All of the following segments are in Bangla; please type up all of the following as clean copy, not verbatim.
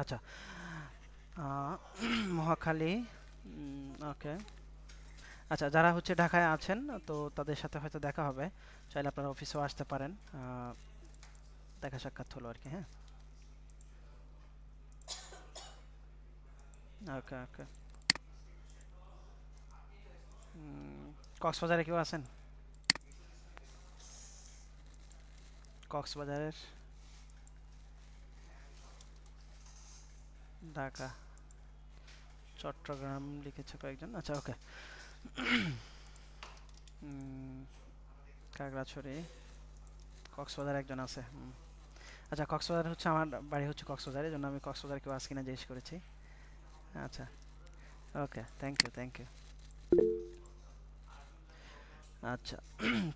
আচ্ছা, মহাখালী। ওকে। আচ্ছা, যারা হচ্ছে ঢাকায় আছেন তো তাদের সাথে হয়তো দেখা হবে। চাইলে আপনারা অফিসেও আসতে পারেন। দেখা সাক্ষাৎ হলো আর কি, হ্যাঁ। ওকে, ওকে। কক্সবাজারে কেউ আছেন? কক্সবাজারের? ঢাকা, চট্টগ্রাম লিখেছে কয়েকজন। আচ্ছা, ওকে। খাগড়াছড়ি, কক্সবাজার একজন আছে। আচ্ছা, কক্সবাজার হচ্ছে আমার বাড়ি হচ্ছে কক্সবাজার, এই জন্য আমি কক্সবাজার কেউ আছে কিনা জিজ্ঞেস করেছি। আচ্ছা, ওকে, থ্যাংক ইউ, থ্যাংক ইউ। আচ্ছা,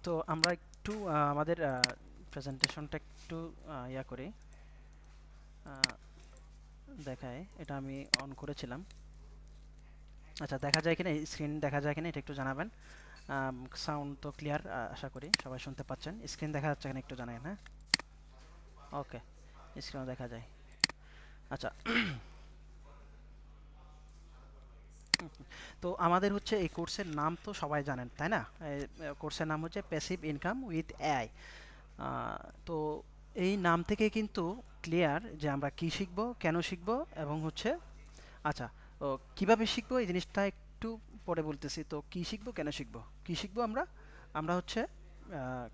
তো আমরা একটু আমাদের প্রেজেন্টেশনটা একটু ইয়া করি, দেখায়। এটা আমি অন করেছিলাম। আচ্ছা, দেখা যায় কিনা, স্ক্রিন দেখা যায় কিনা এটা একটু জানাবেন। সাউন্ড তো ক্লিয়ার, আশা করি সবাই শুনতে পাচ্ছেন। স্ক্রিন দেখা যাচ্ছে কিনা একটু জানাবেন, হ্যাঁ। ওকে, স্ক্রিনও দেখা যায়। আচ্ছা, তো আমাদের হচ্ছে এই কোর্সের নাম তো সবাই জানেন, তাই না? কোর্সের নাম হচ্ছে প্যাসিভ ইনকাম উইথ এআই। তো এই নাম থেকে কিন্তু ক্লিয়ার যে আমরা কি শিখব, কেন শিখব, এবং হচ্ছে আচ্ছা, ও কিভাবে শিখবো এই জিনিসটা একটু পরে বলতেছি। তো কি শিখবো, কেন শিখবো, কি শিখবো আমরা? আমরা হচ্ছে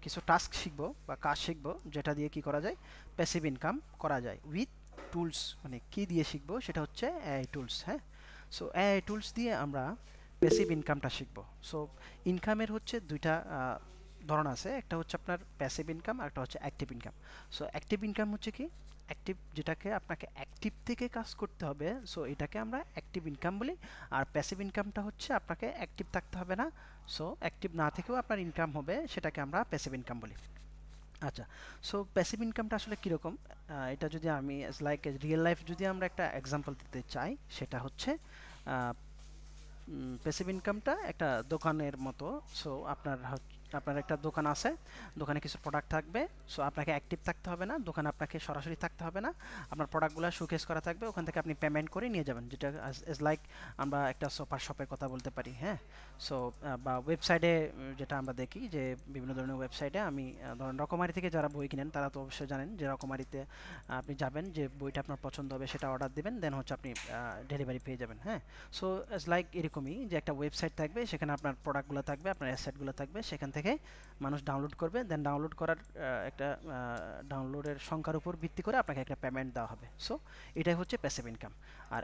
কিছু টাস্ক শিখবো বা কাজ শিখবো, যেটা দিয়ে কি করা যায়, প্যাসিভ ইনকাম করা যায় উইথ টুলস। মানে কি দিয়ে শিখবো সেটা হচ্ছে এআই টুলস, হ্যাঁ। সো এআই টুলস দিয়ে আমরা প্যাসিভ ইনকামটা শিখবো। সো ইনকামের হচ্ছে দুইটা ধরন আছে। একটা হচ্ছে আপনার প্যাসিভ ইনকাম, আর একটা হচ্ছে active income. So active income হচ্ছে কি, অ্যাক্টিভ, যেটাকে আপনাকে অ্যাক্টিভ থেকে কাজ করতে হবে, সো এটাকে আমরা অ্যাক্টিভ ইনকাম বলি। আর প্যাসিভ ইনকামটা হচ্ছে আপনাকে অ্যাক্টিভ থাকতে হবে না, সো অ্যাক্টিভ না থেকেও আপনার ইনকাম হবে, সেটাকে আমরা প্যাসিভ ইনকাম বলি। আচ্ছা, সো প্যাসিভ ইনকামটা আসলে কীরকম, এটা যদি আমি লাইক রিয়েল লাইফ যদি আমরা একটা এক্সাম্পল দিতে চাই, সেটা হচ্ছে প্যাসিভ ইনকামটা একটা দোকানের মতো। সো আপনার একটা দোকান আছে, দোকানে কিছু প্রোডাক্ট থাকবে। সো আপনাকে অ্যাক্টিভ থাকতে হবে না, দোকানে আপনাকে সরাসরি থাকতে হবে না। আপনার প্রোডাক্টগুলো শোকেস করা থাকবে, ওখান থেকে আপনি পেমেন্ট করে নিয়ে যাবেন, যেটা এজ লাইক আমরা একটা সুপার শপের কথা বলতে পারি, হ্যাঁ। সো বা ওয়েবসাইটে যেটা আমরা দেখি যে বিভিন্ন ধরনের ওয়েবসাইটে আমি ধরেন রকমারি থেকে যারা বই কিনেন তারা তো অবশ্যই জানেন যে রকমারিতে আপনি যাবেন, যে বইটা আপনার পছন্দ হবে সেটা অর্ডার দিবেন, দেন হচ্ছে আপনি ডেলিভারি পেয়ে যাবেন, হ্যাঁ। সো ইটস লাইক এরকমই, যে একটা ওয়েবসাইট থাকবে, সেখানে আপনার প্রোডাক্টগুলো থাকবে, আপনার অ্যাসেটগুলো থাকবে, সেখান থেকে মানুষ ডাউনলোড করবে, দেন ডাউনলোড করার একটা ডাউনলোডের সংখ্যার উপর ভিত্তি করে আপনাকে একটা পেমেন্ট দেওয়া হবে। সো এটাই হচ্ছে প্যাসিভ ইনকাম। আর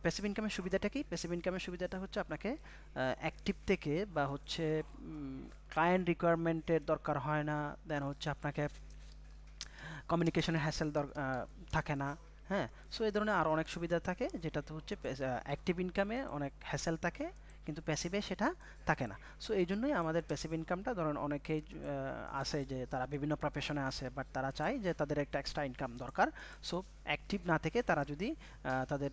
প্যাসিভ ইনকামের সুবিধাটা কি? প্যাসিভ ইনকামের সুবিধাটা হচ্ছে আপনাকে অ্যাক্টিভ থেকে বা হচ্ছে ক্লায়েন্ট রিকোয়ারমেন্টের দরকার হয় না, দেন হচ্ছে আপনাকে কমিউনিকেশনের হ্যাসেল থাকে না, হ্যাঁ। সো এই ধরনের আরও অনেক সুবিধা থাকে, যেটাতে হচ্ছে অ্যাক্টিভ ইনকামে অনেক হ্যাসেল থাকে, কিন্তু প্যাসিভে সেটা থাকে না। সো এই জন্যই আমাদের প্যাসিভ ইনকামটা, ধরুন অনেকেই আছে যে তারা বিভিন্ন প্রফেশনে আছে, বাট তারা চায় যে তাদের একটা এক্সট্রা ইনকাম দরকার। সো অ্যাক্টিভ না থেকে তারা যদি তাদের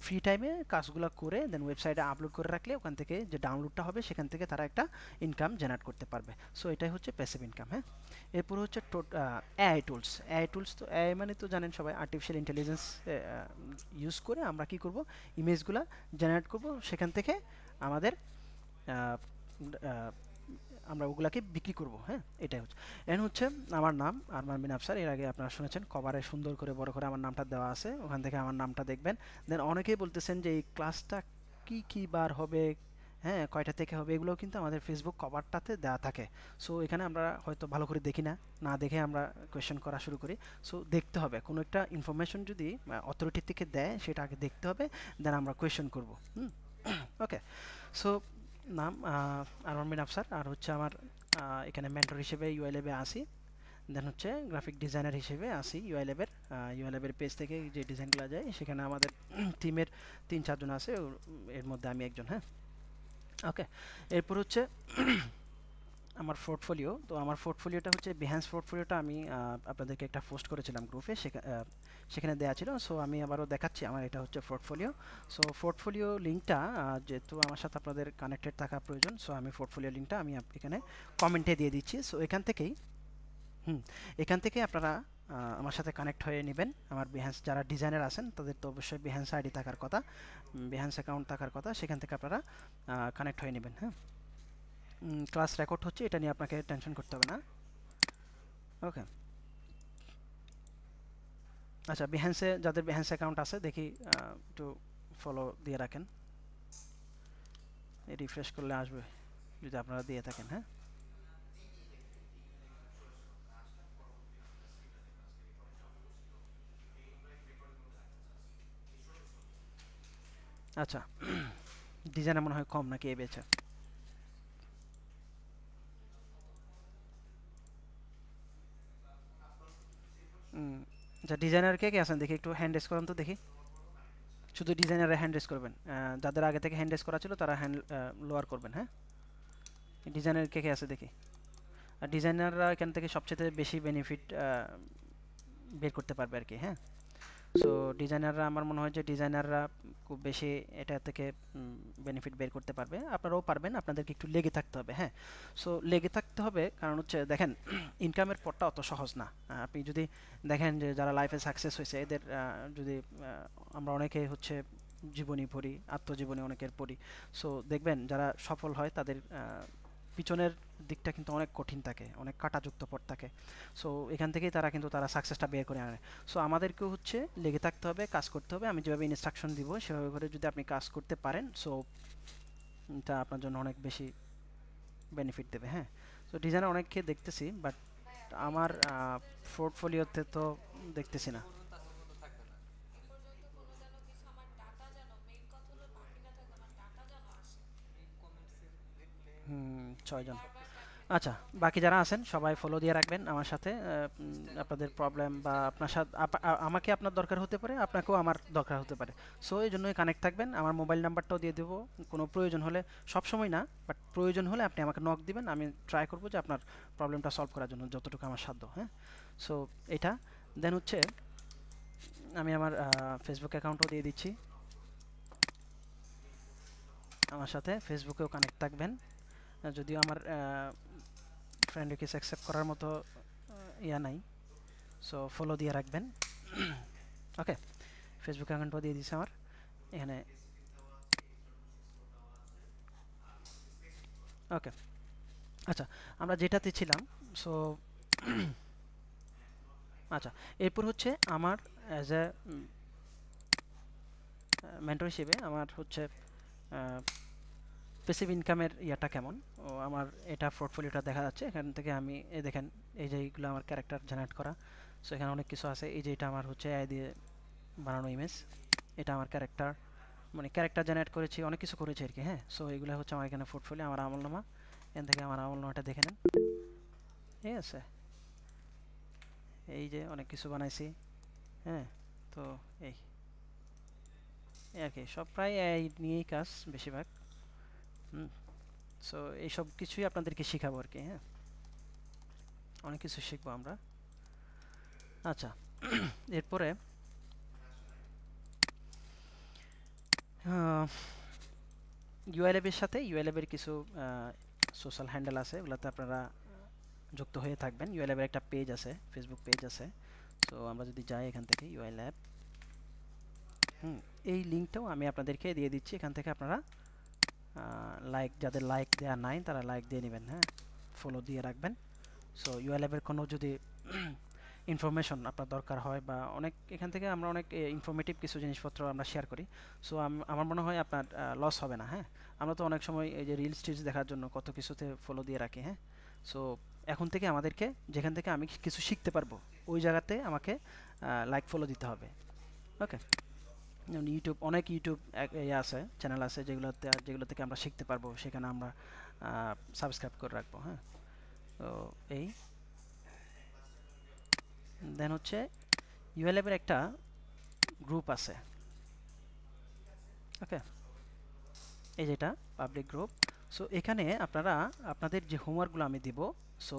ফ্রি টাইমে কাজগুলো করে দেন ওয়েবসাইটে আপলোড করে রাখলে, ওখান থেকে যে ডাউনলোডটা হবে সেখান থেকে তারা একটা ইনকাম জেনারেট করতে পারবে। সো এটাই হচ্ছে প্যাসিভ ইনকাম, হ্যাঁ। এরপর হচ্ছে এআই টুলস। এআই টুলস তো এআই মানে তো জানেন সবাই, আর্টিফিশিয়াল ইন্টেলিজেন্স ইউজ করে আমরা কি করব, ইমেজগুলা জেনারেট করব, সেখান থেকে আমাদের আহ, আহ, আমরা ওগুলাকে বিক্রি করব, হ্যাঁ। এটাই হচ্ছে। এন হচ্ছে আমার নাম আরমান বিন আফসার। এর আগে আপনারা শুনেছেন কভারে সুন্দর করে বড় করে আমার নামটা দেওয়া আছে, ওখান থেকে আমার নামটা দেখবেন। দেন অনেকেই বলতেছেন যে এই ক্লাসটা কি কি বার হবে, হ্যাঁ, কয়টা থেকে হবে, এগুলোও কিন্তু আমাদের ফেসবুক কভারটাতে দেওয়া থাকে। সো এখানে আমরা হয়তো ভালো করে দেখি না, না দেখে আমরা কোয়েশ্চেন করা শুরু করি। সো দেখতে হবে, কোনো একটা ইনফরমেশন যদি অথরিটি থেকে দেয় সেটা আগে দেখতে হবে, দেন আমরা কোয়েশ্চেন করব। হুম, ওকে। সো নাম আরমান বিন আফসার, আর হচ্ছে আমার এখানে মেন্টর হিসেবে ইউআই ল্যাবে আসি। দেন হচ্ছে গ্রাফিক ডিজাইনার হিসেবে আসি ইউআই ল্যাবের। ইউআই ল্যাবের পেজ থেকে যে ডিজাইনগুলো যায়, সেখানে আমাদের টিমের 3-4 জন আছে, এর মধ্যে আমি একজন, হ্যাঁ। ওকে। এরপর হচ্ছে আমার পোর্টফোলিও। তো আমার পোর্টফোলিওটা হচ্ছে বিহ্যান্স পোর্টফোলিওটা আমি আপনাদেরকে একটা পোস্ট করেছিলাম গ্রুপে, সেখানে দেওয়া ছিল। সো আমি আবারও দেখাচ্ছি, আমার এটা হচ্ছে পোর্টফোলিও। সো পোর্টফোলিও লিঙ্কটা যেহেতু আমার সাথে আপনাদের কানেক্টেড থাকা প্রয়োজন, সো আমি পোর্টফোলিও লিঙ্কটা আমি এখানে কমেন্টে দিয়ে দিচ্ছি। সো এখান থেকেই হুম, এখান থেকে আপনারা আমার সাথে কানেক্ট হয়ে নেবেন। আমার বিহ্যান্স যারা ডিজাইনার আছেন তাদের তো অবশ্যই বিহ্যান্স আইডি থাকার কথা, বিহ্যান্স অ্যাকাউন্ট থাকার কথা, সেখান থেকে আপনারা কানেক্ট হয়ে নেবেন। হ্যাঁ, ক্লাস রেকর্ড হচ্ছে, এটা নিয়ে আপনাকে টেনশন করতে হবে না। ওকে, আচ্ছা, বিহ্যান্সে যাদের বিহ্যান্স অ্যাকাউন্ট আছে দেখি একটু ফলো দিয়ে রাখেন, রিফ্রেশ করলে আসবে যদি আপনারা দিয়ে থাকেন। হ্যাঁ, আচ্ছা, ডিজাইনার মনে হয় কম নাকি এই বেচে? আচ্ছা, ডিজাইনার কে কে আছেন দেখি, একটু হ্যান্ড রেজ করেন তো দেখি। শুধু ডিজাইনারে হ্যান্ড রেজ করবেন, যাদের আগে থেকে হ্যান্ড রেজ করা ছিল তারা হ্যান্ড লোয়ার করবেন। হ্যাঁ, ডিজাইনার কে কে আছে দেখি। আর ডিজাইনাররা এখান থেকে সবচেয়ে বেশি বেনিফিট বের করতে পারবে আর কি। হ্যাঁ, সো ডিজাইনাররা, আমার মনে হয় যে ডিজাইনাররা খুব বেশি এটা থেকে বেনিফিট বের করতে পারবে। আপনারাও পারবেন, আপনাদেরকে একটু লেগে থাকতে হবে। হ্যাঁ, সো লেগে থাকতে হবে, কারণ হচ্ছে দেখেন ইনকামের পথটা অত সহজ না। আপনি যদি দেখেন যে যারা লাইফে সাকসেস হয়েছে এদের যদি আমরা অনেকে হচ্ছে জীবনী পড়ি, আত্মজীবনী অনেকের পড়ি, সো দেখবেন যারা সফল হয় তাদের পিছনের দিকটা কিন্তু অনেক কঠিন থাকে, অনেক কাঁটাযুক্ত পথ থাকে। সো এখান থেকেই তারা কিন্তু তারা সাকসেসটা বের করে আনে। সো আমাদেরকেও হচ্ছে লেগে থাকতে হবে, কাজ করতে হবে। আমি যেভাবে ইনস্ট্রাকশন দিব সেভাবে করে যদি আপনি কাজ করতে পারেন, সো এটা আপনার জন্য অনেক বেশি বেনিফিট দেবে। হ্যাঁ, সো ডিজাইনার অনেককে দেখতেছি, বাট আমার পোর্টফোলিওতে তো দেখতেছি না। হুম, 6 জন। আচ্ছা, বাকি যারা আছেন সবাই ফলো দিয়ে রাখবেন আমার সাথে। আপনাদের প্রবলেম বা আপনার সাথে আমাকে আপনার দরকার হতে পারে, আপনাকেও আমার দরকার হতে পারে। সো এই জন্যই কানেক্ট থাকবেন। আমার মোবাইল নাম্বারটাও দিয়ে দেবো, কোনো প্রয়োজন হলে, সব সময় না বাট প্রয়োজন হলে আপনি আমাকে নক দিবেন, আমি ট্রাই করবো যে আপনার প্রবলেমটা সলভ করার জন্য যতটুকু আমার সাধ্য। হ্যাঁ, সো এটা দেন হচ্ছে আমি আমার ফেসবুক অ্যাকাউন্টও দিয়ে দিচ্ছি। আমার সাথে ফেসবুকেও কানেক্ট থাকবেন। যদিও আমার ফ্রেন্ড রিকোয়েস্ট অ্যাকসেপ্ট করার মতো ইয়া নাই, সো ফলো দিয়ে রাখবেন। ওকে, ফেসবুক অ্যাকাউন্টও দিয়ে দিয়েছে আমার এখানে। ওকে, আচ্ছা, আমরা যেটাতে ছিলাম, সো আচ্ছা, এরপর হচ্ছে আমার অ্যাজ এ মেন্টর হিসেবে আমার হচ্ছে প্যাসিভ ইনকামের ইয়াটা কেমন। ও আমার এটা পোর্টফোলিওটা দেখা যাচ্ছে এখান থেকে। আমি এই দেখেন, এই যে এইগুলো আমার ক্যারেক্টার জেনারেট করা, সো এখানে অনেক কিছু আছে। এই যে এটা আমার হচ্ছে এআই দিয়ে বানানো ইমেজ, এটা আমার ক্যারেক্টার, মানে ক্যারেক্টার জেনারেট করেছি, অনেক কিছু করেছি আর কি। হ্যাঁ, সো এগুলো হচ্ছে আমার এখানে পোর্টফোলিও, আমার আমলনামা। এখান থেকে আমার আমলনামাটা দেখে নেন। ঠিক আছে, এই যে অনেক কিছু বানাইছি। হ্যাঁ, তো এই এই আর কি, সব প্রায় এই নিয়েই কাজ বেশিরভাগ। হুম, সো এইসব কিছুই আপনাদেরকে শেখাবো আর কি। হ্যাঁ, অনেক কিছু শিখবো আমরা। আচ্ছা, এরপরে ইউআই ল্যাবের সাথে ইউআই ল্যাবের কিছু সোশ্যাল হ্যান্ডেল আছে, ওগুলোতে আপনারা যুক্ত হয়ে থাকবেন। ইউআই ল্যাবের একটা পেজ আছে, ফেসবুক পেজ আছে। সো আমরা যদি যাই এখান থেকে ইউআই ল্যাব, এই লিঙ্কটাও আমি আপনাদেরকে দিয়ে দিচ্ছি। এখান থেকে আপনারা লাইক, যাদের লাইক দেওয়া নাই তারা লাইক দিয়ে নেবেন। হ্যাঁ, ফলো দিয়ে রাখবেন। সো ইউআই ল্যাবের কোনো যদি ইনফরমেশন আপনার দরকার হয় বা অনেক, এখান থেকে আমরা অনেক ইনফরমেটিভ কিছু জিনিসপত্র আমরা শেয়ার করি। সো আমার মনে হয় আপনার লস হবে না। হ্যাঁ, আমরা তো অনেক সময় এই যে রিলস টিলস দেখার জন্য কত কিছুতে ফলো দিয়ে রাখি। হ্যাঁ, সো এখন থেকে আমাদেরকে যেখান থেকে আমি কিছু শিখতে পারবো ওই জায়গাতে আমাকে লাইক ফলো দিতে হবে। ওকে, যেমন ইউটিউব, অনেক ইউটিউব ইয়ে আছে, চ্যানেল আছে যেগুলো থেকে আমরা শিখতে পারবো, সেখানে আমরা সাবস্ক্রাইব করে রাখবো। হ্যাঁ, তো এই দেন হচ্ছে ইউএলএফের একটা গ্রুপ আছে। ওকে, এই যেটা পাবলিক গ্রুপ। সো এখানে আপনারা আপনাদের যে হোমওয়ার্কগুলো আমি দিব, সো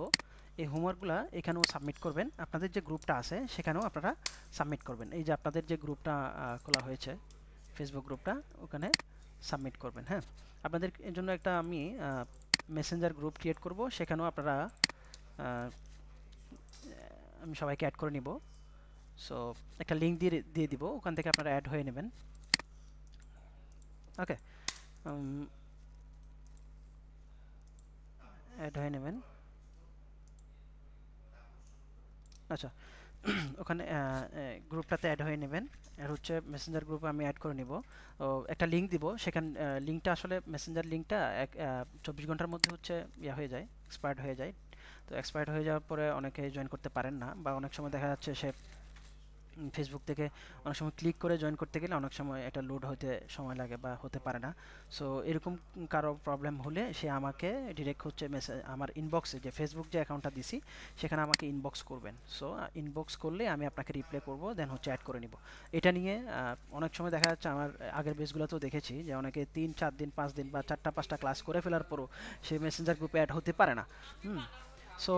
এই হোমওয়ার্কগুলো এখানেও সাবমিট করবেন। আপনাদের যে গ্রুপটা আছে সেখানেও আপনারা সাবমিট করবেন। এই যে আপনাদের যে গ্রুপটা খোলা হয়েছে, ফেসবুক গ্রুপটা, ওখানে সাবমিট করবেন। হ্যাঁ, আপনাদের এর জন্য একটা আমি মেসেঞ্জার গ্রুপ ক্রিয়েট করব, সেখানেও আপনারা আমি সবাইকে অ্যাড করে নিব। সো একটা লিঙ্ক দিয়ে দিব, ওখান থেকে আপনারা অ্যাড হয়ে নেবেন। ওকে, অ্যাড হয়ে নেবেন। আচ্ছা, ওখানে গ্রুপটাতে অ্যাড হয়ে নেবেন। আর হচ্ছে মেসেঞ্জার গ্রুপে আমি অ্যাড করে নিব। ও একটা লিঙ্ক দিব, সেখান লিঙ্কটা আসলে মেসেঞ্জার লিঙ্কটা 24 ঘন্টার মধ্যে হচ্ছে ইয়া হয়ে যায়, এক্সপায়ার্ড হয়ে যায়। তো এক্সপায়ার্ড হয়ে যাওয়ার পরে অনেকে জয়েন করতে পারেন না, বা অনেক সময় দেখা যাচ্ছে সে ফেসবুক থেকে অনেক সময় ক্লিক করে জয়েন করতে গেলে অনেক সময় এটা লোড হতে সময় লাগে বা হতে পারে না। সো এরকম কারো প্রবলেম হলে সে আমাকে ডিরেক্ট হচ্ছে মেসেজ আমার ইনবক্সে, যে ফেসবুক যে অ্যাকাউন্টটা দিছি সেখানে আমাকে ইনবক্স করবেন। সো ইনবক্স করলে আমি আপনাকে রিপ্লাই করব, দেন হচ্ছে অ্যাড করে নিব। এটা নিয়ে অনেক সময় দেখা যাচ্ছে আমার আগের বেসগুলোতেও দেখেছি যে অনেকে 3-4 দিন 5 দিন বা 4টা 5টা ক্লাস করে ফেলার পরও সে মেসেঞ্জার গ্রুপে অ্যাড হতে পারে না। সো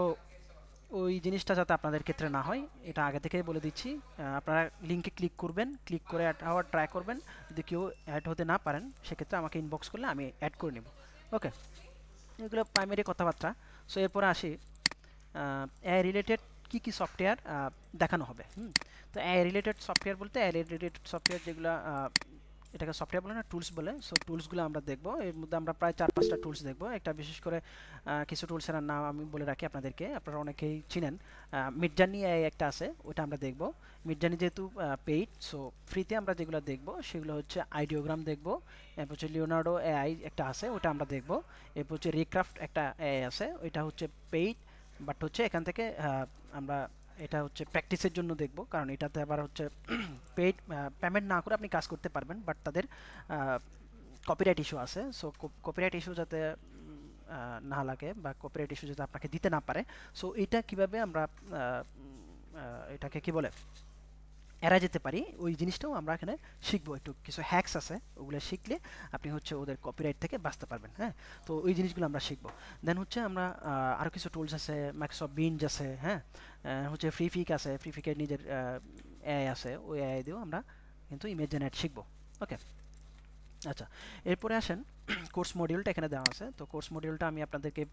ওই জিনিসটা যাতে আপনাদের ক্ষেত্রে না হয়, এটা আগে থেকেই বলে দিচ্ছি। আপনারা লিঙ্কে ক্লিক করবেন, ক্লিক করে অ্যাড হওয়ার ট্রাই করবেন। যদি কেউ অ্যাড হতে না পারেন সেক্ষেত্রে আমাকে ইনবক্স করলে আমি অ্যাড করে নেব। ওকে, এগুলো প্রাইমারি কথাবার্তা। সো এরপরে আসি এআই রিলেটেড কী কী সফটওয়্যার দেখানো হবে। তো এআই রিলেটেড সফটওয়্যার বলতে এআই রিলেটেড সফটওয়্যার যেগুলো, এটাকে সফটওয়্যার বলে না, টুলস বলে। সো টুলসগুলো আমরা দেখব, এর মধ্যে আমরা প্রায় 4-5টা টুলস দেখব। একটা বিশেষ করে কিছু টুলসের নাম আমি বলে রাখি আপনাদেরকে, আপনারা অনেকেই চিনেন। মিডজার্নি এআই একটা আছে, ওটা আমরা দেখব। মিডজার্নি যেহেতু পেইড, সো ফ্রিতে আমরা যেগুলো দেখব সেগুলো হচ্ছে আইডিওগ্রাম দেখব, এরপর হচ্ছে লিওনার্ডো এআই একটা আছে, ওটা আমরা দেখব। এরপর হচ্ছে রিক্রাফট একটা এআই আছে, ওইটা হচ্ছে পেইড, বাট হচ্ছে এখান থেকে আমরা এটা হচ্ছে প্র্যাকটিসের জন্য দেখব, কারণ এটাতে আবার হচ্ছে পেইড পেমেন্ট না করে আপনি কাজ করতে পারবেন, বাট তাদের কপিরাইট ইস্যু আছে। সো কপিরাইট ইস্যু যাতে না লাগে, বা কপিরাইট ইস্যু যাতে আপনাকে দিতে না পারে, সো এটা কিভাবে আমরা এটাকে কি বলে এড়ায় যেতে পারি, ওই জিনিসটাও আমরা এখানে শিখবো। একটু কিছু হ্যাকস আছে, ওগুলো শিখলে আপনি হচ্ছে ওদের কপিরাইট থেকে বাঁচতে পারবেন। হ্যাঁ, তো ওই জিনিসগুলো আমরা শিখবো। দেন হচ্ছে আমরা আরও কিছু টুলস আছে, মাইক্রোসফট বিঞ্জ আছে, হ্যাঁ, হচ্ছে ফ্রিফিক আছে, ফ্রিফিকের নিজের এআই আছে, ওই এআই দিয়েও আমরা কিন্তু ইমেজ জেনারেট শিখবো। ওকে, আচ্ছা, এরপরে আসেন কোর্স মডিউলটা এখানে দেওয়া আছে। তো কোর্স মডিউলটা আমি আপনাদেরকে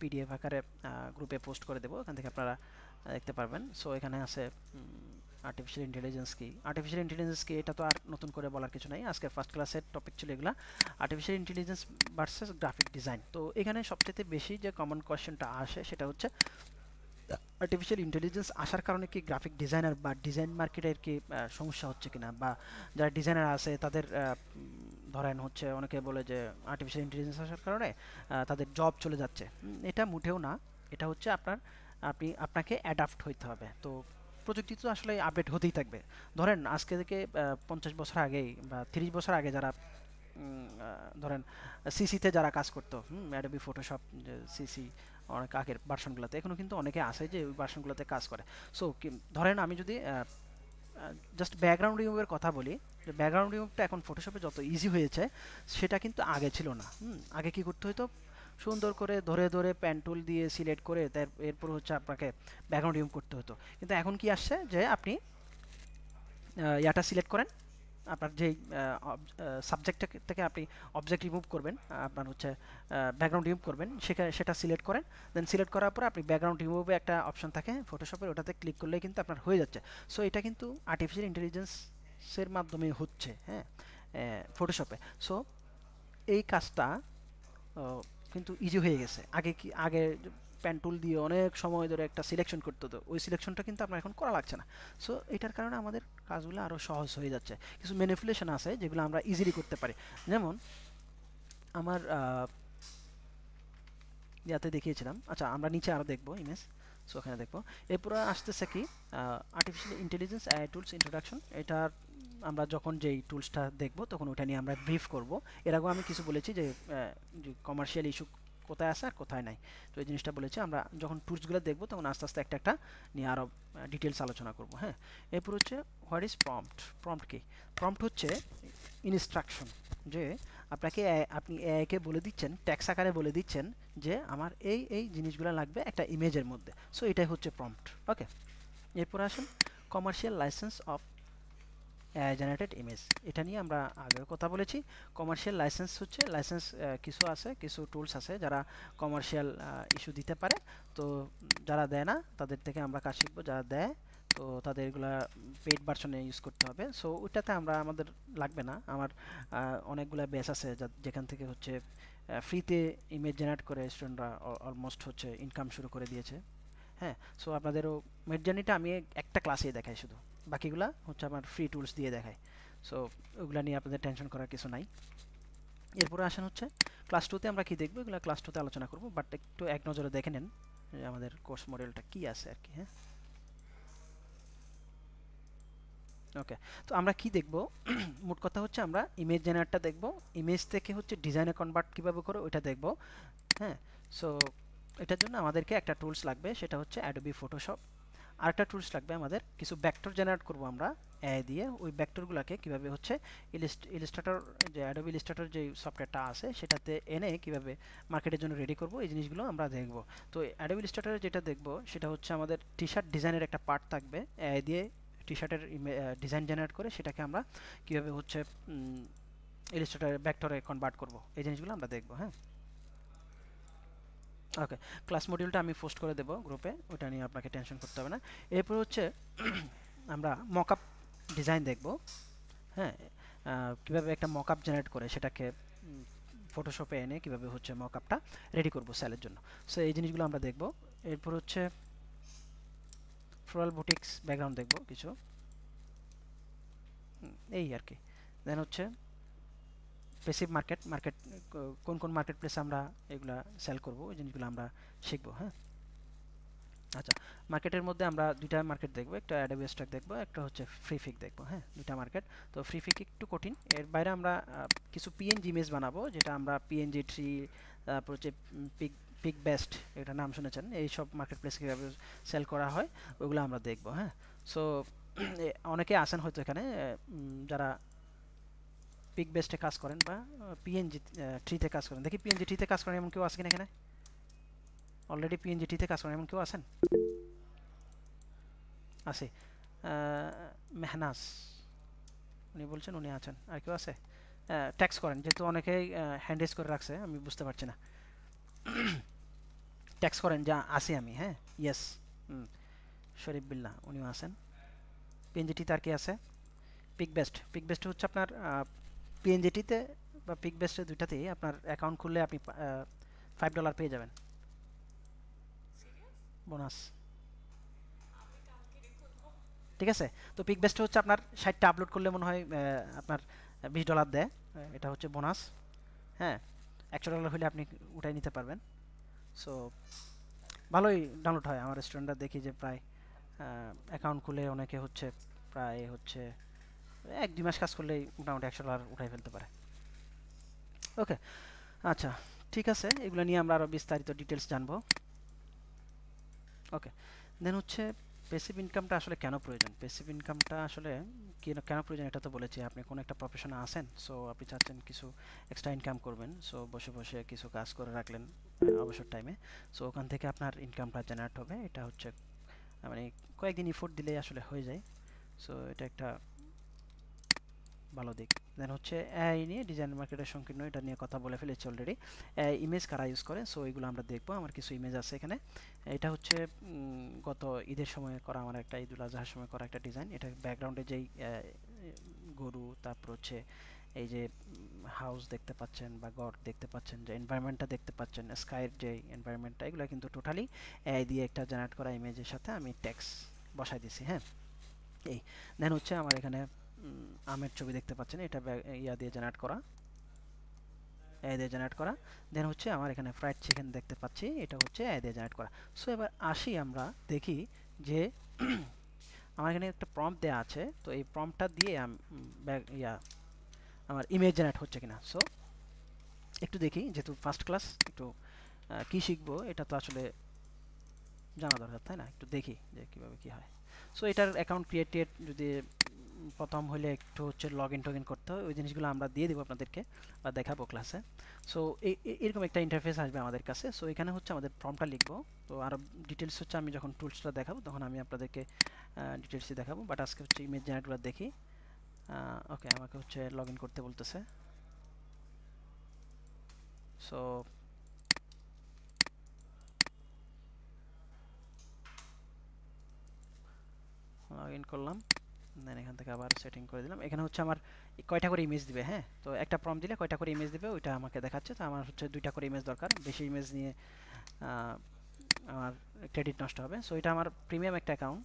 পিডিএফ আকারে গ্রুপে পোস্ট করে দেবো, এখান থেকে আপনারা দেখতে পারবেন। সো এখানে আছে আর্টিফিশিয়াল ইন্টেলিজেন্স কি। আর্টিফিশিয়াল ইন্টেলিজেন্স কি এটা তো আর নতুন করে বলার কিছু নাই, আজকে ফার্স্ট ক্লাসের টপিক ছিল এগুলা, artificial intelligence versus graphic design. তো এখানে সবচেয়ে বেশি যে কমন কোয়েশ্চেনটা আসে সেটা হচ্ছে আর্টিফিশিয়াল ইন্টেলিজেন্স আসার কারণে কি গ্রাফিক ডিজাইনার বা ডিজাইন মার্কেটের কি সমস্যা হচ্ছে কিনা, বা যারা ডিজাইনার আছে তাদের ধরেন হচ্ছে অনেকে বলে যে আর্টিফিশিয়াল ইন্টেলিজেন্স আসার কারণে তাদের জব চলে যাচ্ছে। এটা মোটেও না, এটা হচ্ছে আপনাকে অ্যাডাপ্ট হইতে হবে। তো প্রযুক্তি তো আসলে আপডেট হতেই থাকবে। ধরেন আজকে থেকে 50 বছর আগেই বা 30 বছর আগে যারা ধরেন সিসিতে যারা কাজ করতো, অ্যাডোবি ফটোশপ, সিসি অনেক আগের ভার্সনগুলোতে, এখনও কিন্তু অনেকে আছে যে ওই ভার্সনগুলোতে কাজ করে। সো ধরেন আমি যদি জাস্ট ব্যাকগ্রাউন্ড রিমুভের কথা বলি, যে ব্যাকগ্রাউন্ড রিমুভটা এখন ফটোশপে যত ইজি হয়েছে সেটা কিন্তু আগে ছিল না। আগে কি করতে হতো, সুন্দর করে ধরে ধরে প্যান টুল দিয়ে সিলেক্ট করে এরপর হচ্ছে আপনাকে ব্যাকগ্রাউন্ড রিমুভ করতে হতো। কিন্তু এখন কি আসছে যে আপনি ইয়াটা সিলেক্ট করেন, আপনার যেই সাবজেক্ট থেকে আপনি অবজেক্ট রিমুভ করবেন, আপনার হচ্ছে ব্যাকগ্রাউন্ড রিমুভ করবেন, সেটা সিলেক্ট করেন। দেন সিলেক্ট করার পরে আপনি ব্যাকগ্রাউন্ড রিমুভে একটা অপশন থাকে ফটোশপের, ওটাতে ক্লিক করলেই কিন্তু আপনার হয়ে যাচ্ছে। সো এটা কিন্তু আর্টিফিশিয়াল ইন্টেলিজেন্সের মাধ্যমে হচ্ছে, হ্যাঁ, ফটোশপে। সো এই কাজটা কিন্তু ইজি হয়ে গেছে। আগে প্যান টুল দিয়ে অনেক সময় ধরে একটা সিলেকশন করতে হতো, ওই সিলেকশনটা কিন্তু আপনার এখন করা লাগছে না। সো এটার কারণে আমাদের কাজগুলো আরও সহজ হয়ে যাচ্ছে। কিছু ম্যানিপুলেশন আছে যেগুলো আমরা ইজিলি করতে পারি, যেমন আমার ইয়াতে দেখিয়েছিলাম। আচ্ছা, আমরা নিচে আরও দেখবো ইমেজ, সো ওখানে দেখবো। এরপরে আসতেছে কি artificial intelligence AI tools introduction. এটার আমরা যখন যেই টুলসটা দেখবো তখন ওটা নিয়ে আমরা ব্রিফ করব। এর আগেও আমি কিছু বলেছি যে কমার্শিয়াল ইস্যু কোথায় আছে আর কোথায় নাই, তো এই জিনিসটা বলেছি। আমরা যখন টুলসগুলো দেখবো তখন আস্তে আস্তে একটা একটা নিয়ে আরও ডিটেলস আলোচনা করব। হ্যাঁ, এরপর হচ্ছে হোয়াট ইজ প্রম্পট। প্রম্পট কি? প্রম্পট হচ্ছে ইনস্ট্রাকশন, যে আপনি এআইকে বলে দিচ্ছেন, ট্যাক্স আকারে বলে দিচ্ছেন যে আমার এই এই জিনিসগুলো লাগবে একটা ইমেজের মধ্যে। সো এটাই হচ্ছে প্রম্পট। ওকে, এরপর আসুন commercial licence of AI generated image. এটা নিয়ে আমরা আগেও কথা বলেছি। কমার্শিয়াল লাইসেন্স হচ্ছে লাইসেন্স কিছু আছে, কিছু টুলস আছে যারা কমার্শিয়াল ইস্যু দিতে পারে। তো যারা দেয় না তাদের থেকে আমরা কাজ শিখবো, যারা দেয় তো তাদের এগুলা পেইড ভার্সনে ইউজ করতে হবে। সো ওইটাতে আমাদের লাগবে না। আমার অনেকগুলা ব্যাচ আছে যেখান থেকে হচ্ছে ফ্রিতে ইমেজ জেনারেট করে স্টুডেন্টরা অলমোস্ট হচ্ছে ইনকাম শুরু করে দিয়েছে। হ্যাঁ, সো আপনাদেরও মিডজার্নিটা আমি একটা ক্লাসেই দেখাই শুধু, বাকিগুলা হচ্ছে আমার ফ্রি টুলস দিয়ে দেখাই। সো ওগুলা নিয়ে আপনাদের টেনশন করার কিছু নাই। এরপরে আসেন হচ্ছে ক্লাস টুতে আমরা কি দেখবো, এগুলো ক্লাস টুতে আলোচনা করবো, বাট একটু এক নজরে দেখে নেন যে আমাদের কোর্স মডেলটা কি আছে আর কি। হ্যাঁ, ওকে। তো আমরা কি দেখব, মোট কথা হচ্ছে আমরা ইমেজ জেনারেটটা দেখব, ইমেজ থেকে হচ্ছে ডিজাইনে কনভার্ট কীভাবে করে ওইটা দেখব। হ্যাঁ, সো এটার জন্য আমাদেরকে একটা টুলস লাগবে, সেটা হচ্ছে অ্যাডোবি ফটোশপ। আরেকটা টুলস লাগবে আমাদের, কিছু ভেক্টর জেনারেট করব আমরা এআই দিয়ে। ওই ভেক্টরগুলোকে কিভাবে হচ্ছে ইলিস্ট্রেটর, যে অ্যাডোবি ইলিস্ট্রেটর যে সফটওয়্যারটা আছে সেটাতে এনে কিভাবে মার্কেটের জন্য রেডি করব, এই জিনিসগুলো আমরা দেখব। তো অ্যাডোবি ইলিস্ট্রেটরে যেটা দেখব সেটা হচ্ছে আমাদের টি শার্ট ডিজাইনের একটা পার্ট থাকবে, এআই দিয়ে টি শার্টের ডিজাইন জেনারেট করে সেটাকে আমরা কিভাবে হচ্ছে ইলিস্ট্রেটর ভেক্টরে কনভার্ট করব, এই জিনিসগুলো আমরা দেখব। হ্যাঁ, ওকে। ক্লাস মডিউলটা আমি পোস্ট করে দেবো গ্রুপে, ওটা নিয়ে আপনাকে টেনশন করতে হবে না। এরপর হচ্ছে আমরা মকআপ ডিজাইন দেখব। হ্যাঁ, কীভাবে একটা মকআপ জেনারেট করে সেটাকে ফটোশপে এনে কীভাবে হচ্ছে মকআপটা রেডি করব সেলের জন্য। সো এই জিনিসগুলো আমরা দেখব। এরপর হচ্ছে ফ্লোরাল বুটিক্স ব্যাকগ্রাউন্ড দেখব কিছু, এই আর কি। দেন হচ্ছে পেসিভ মার্কেট, কোন কোন মার্কেট প্লেসে আমরা এগুলা সেল করব, এই জিনিসগুলো আমরা শিখব। হ্যাঁ, আচ্ছা। মার্কেটের মধ্যে আমরা দুইটা মার্কেট দেখব, একটা অ্যাডোবি স্টক দেখব, একটা হচ্ছে ফ্রিফিক দেখব। হ্যাঁ, দুইটা মার্কেট। তো ফ্রিফিক একটু কঠিন, এর বাইরে আমরা কিছু পিএনজি ইমেজ বানাবো, যেটা আমরা পিএনজি ট্রি, তারপর হচ্ছে পিক পিক বেস্ট, এটা নাম শুনেছেন, এই সব মার্কেট প্লেস কীভাবে সেল করা হয় ওইগুলো আমরা দেখব। হ্যাঁ, সো অনেকে আছেন হয়তো এখানে যারা পিক বেস্টে কাজ করেন বা পিএনজি ট্রিতে কাজ করেন। দেখি পিএনজি ট্রিতে কাজ করেন এমন কেউ আছে কিনা এখানে? অলরেডি পিএনজি ট্রিতে কাজ করেন এমন কেউ আছেন? আছে। মেহনাজ উনি বলছেন, উনি আছেন। আর কেউ আছে? ট্যাক্স করেন, যেহেতু অনেকেই হ্যান্ড রেজ করে রাখছে, আমি বুঝতে পারছি না। ট্যাক্স করেন যা আছি আমি। হ্যাঁ, ইয়েস। শরীফ বিল্লাহ উনিও আছেন। পিএনজিটিতে আর কি আছে? পিক বেস্ট হচ্ছে আপনার পিএনজিটিতে বা পিক বেস্টে দুইটাতেই আপনার অ্যাকাউন্ট খুললে আপনি $5 পেয়ে যাবেন বোনাস। ঠিক আছে? তো পিক বেস্ট হচ্ছে আপনার 60টা আপলোড করলে মনে হয় আপনার $20 দেয়, এটা হচ্ছে বোনাস। হ্যাঁ, $100 হলে আপনি উঠাই নিতে পারবেন। সো ভালোই ডাউনলোড হয়, আমার রেস্টুরেন্টটা দেখি যে প্রায় অ্যাকাউন্ট খুলে অনেকে হচ্ছে প্রায় হচ্ছে 1-2 মাস কাজ করলেই মোটামুটি $100 উঠাই ফেলতে পারে। ওকে, আচ্ছা, ঠিক আছে। এগুলো নিয়ে আমরা আরও বিস্তারিত ডিটেলস জানবো। ওকে, দেন হচ্ছে প্যাসিভ ইনকামটা আসলে কেন প্রয়োজন? প্যাসিভ ইনকামটা আসলে কেন প্রয়োজন এটা তো বলেছি। আপনি কোনো একটা প্রফেশনে আছেন, সো আপনি চাচ্ছেন কিছু এক্সট্রা ইনকাম করবেন, সো বসে বসে কিছু কাজ করে রাখলেন অবসর টাইমে, সো ওখান থেকে আপনার ইনকামটা জেনারেট হবে। এটা হচ্ছে মানে কয়েকদিন ইফোর্ট দিলেই আসলে হয়ে যায়। সো এটা একটা ভালো দিক। দেন হচ্ছে এআই নিয়ে ডিজাইন মার্কেটের সংকীর্ণ, এটা নিয়ে কথা বলে ফেলেছি অলরেডি। ইমেজ কারা ইউজ করে, সো এগুলো আমরা দেখবো। আমার কিছু ইমেজ আছে এখানে। এটা হচ্ছে গত ঈদের সময় করা, আমার একটা ঈদুল আজহার সময় করা একটা ডিজাইন। এটা ব্যাকগ্রাউন্ডে যেই গরু, তারপর হচ্ছে এই যে হাউস দেখতে পাচ্ছেন বা গড দেখতে পাচ্ছেন, যে এনভায়রনমেন্টটা দেখতে পাচ্ছেন, স্কাইয়ের যে এনভায়রনমেন্টটা, এগুলো কিন্তু টোটালি এআই দিয়ে একটা জেনারেট করা ইমেজের সাথে আমি টেক্সট বসাই দিছি। হ্যাঁ, এই দেন হচ্ছে আমার এখানে আমের ছবি দেখতে পাচ্ছেন, এটা ইয়া দিয়ে জেনারেট করা, এআই দিয়ে জেনারেট করা। দেন হচ্ছে আমার এখানে ফ্রাইড চিকেন দেখতে পাচ্ছি, এটা হচ্ছে এআই দিয়ে জেনারেট করা। সো এবার আসি আমরা দেখি যে আমার এখানে একটা প্রম্পট দেওয়া আছে, তো এই প্রম্পটটা দিয়ে আমার ইমেজ জেনারেট হচ্ছে কিনা। সো একটু দেখি, যেহেতু ফার্স্ট ক্লাস, একটু কি শিখবো এটা তো আসলে জানা দরকার, তাই না? একটু দেখি যে কীভাবে কী হয়। সো এটার অ্যাকাউন্ট ক্রিয়েটেড যদি প্রথম হলে একটু হচ্ছে লগ ইন টগিন করতে হয়, ওই জিনিসগুলো আমরা দিয়ে দেবো আপনাদেরকে বা দেখাবো ক্লাসে। সো এরকম একটা ইন্টারফেস আসবে আমাদের কাছে। সো এখানে হচ্ছে আমাদের ফর্মটা লিখবো। তো আরও ডিটেলস হচ্ছে আমি যখন টুলসটা দেখাবো তখন আমি আপনাদেরকে ডিটেলসই দেখাবো, বাট আজকে হচ্ছে ইমেজ জেনারেটগুলো দেখি। ওকে, আমাকে হচ্ছে লগ ইন করতে বলতেছে। সো লগ ইন করলাম, দেন এখান থেকে আবার সেটিং করে দিলাম। এখানে হচ্ছে আমার কয়টা করে ইমেজ দিবে, হ্যাঁ, তো একটা প্রম্পট দিলে কয়টা করে ইমেজ দিবে ওইটা আমাকে দেখাচ্ছে। তো আমার হচ্ছে 2টা করে ইমেজ দরকার, বেশি ইমেজ নিয়ে আমার ক্রেডিট নষ্ট হবে। সো এটা আমার প্রিমিয়াম একটা অ্যাকাউন্ট,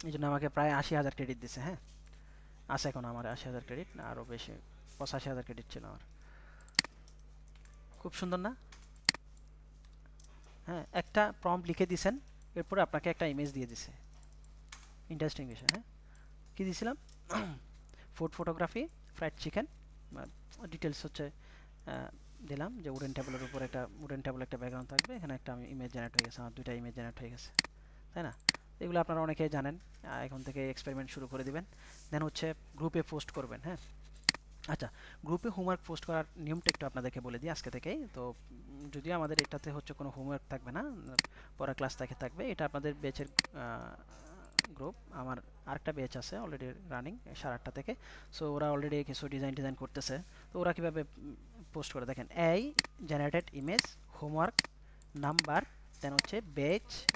এই জন্য আমাকে প্রায় 80,000 ক্রেডিট দিছে। হ্যাঁ, আছে এখন আমার 80,000 ক্রেডিট, না আরও বেশি, 85,000 ক্রেডিট ছিল আমার। খুব সুন্দর না? হ্যাঁ, একটা প্রম্পট লিখে দিছেন, এরপরে আপনাকে একটা ইমেজ দিয়ে দিছে। ইন্টারেস্টিং বিষয়। হ্যাঁ, কী দিয়েছিলাম? Food photography, fried chicken, details হচ্ছে দিলাম যে উডেন টেবিলের উপর একটা উডেন টেবিল একটা ব্যাকগ্রাউন্ড থাকবে, এখানে একটা আমি ইমেজ জেনারেট হয়ে গেছে, আমার 2টা ইমেজ জেনারেট হয়ে গেছে, তাই না? এগুলো আপনারা অনেকেই জানেন, এখন থেকে এক্সপেরিমেন্ট শুরু করে দিবেন। দেন হচ্ছে গ্রুপে পোস্ট করবেন। হ্যাঁ, আচ্ছা, গ্রুপে হোমওয়ার্ক পোস্ট করার নিয়মটা একটু আপনাদেরকে বলে দিই আজকে থেকেই। তো যদিও আমাদের এটাতে হচ্ছে কোনো হোমওয়ার্ক থাকবে না, পড়া ক্লাস থেকে থাকবে, এটা আপনাদের ব্যাচের গ্রুপ। আমার আরেকটা ব্যাচ আছে অলরেডি রানিং 8:30 থেকে। সো ওরা অলরেডি কিছু ডিজাইন করতেছে। তো ওরা কীভাবে পোস্ট করে দেখেন, এই জেনারেটেড ইমেজ, হোমওয়ার্ক নাম্বার, দেন হচ্ছে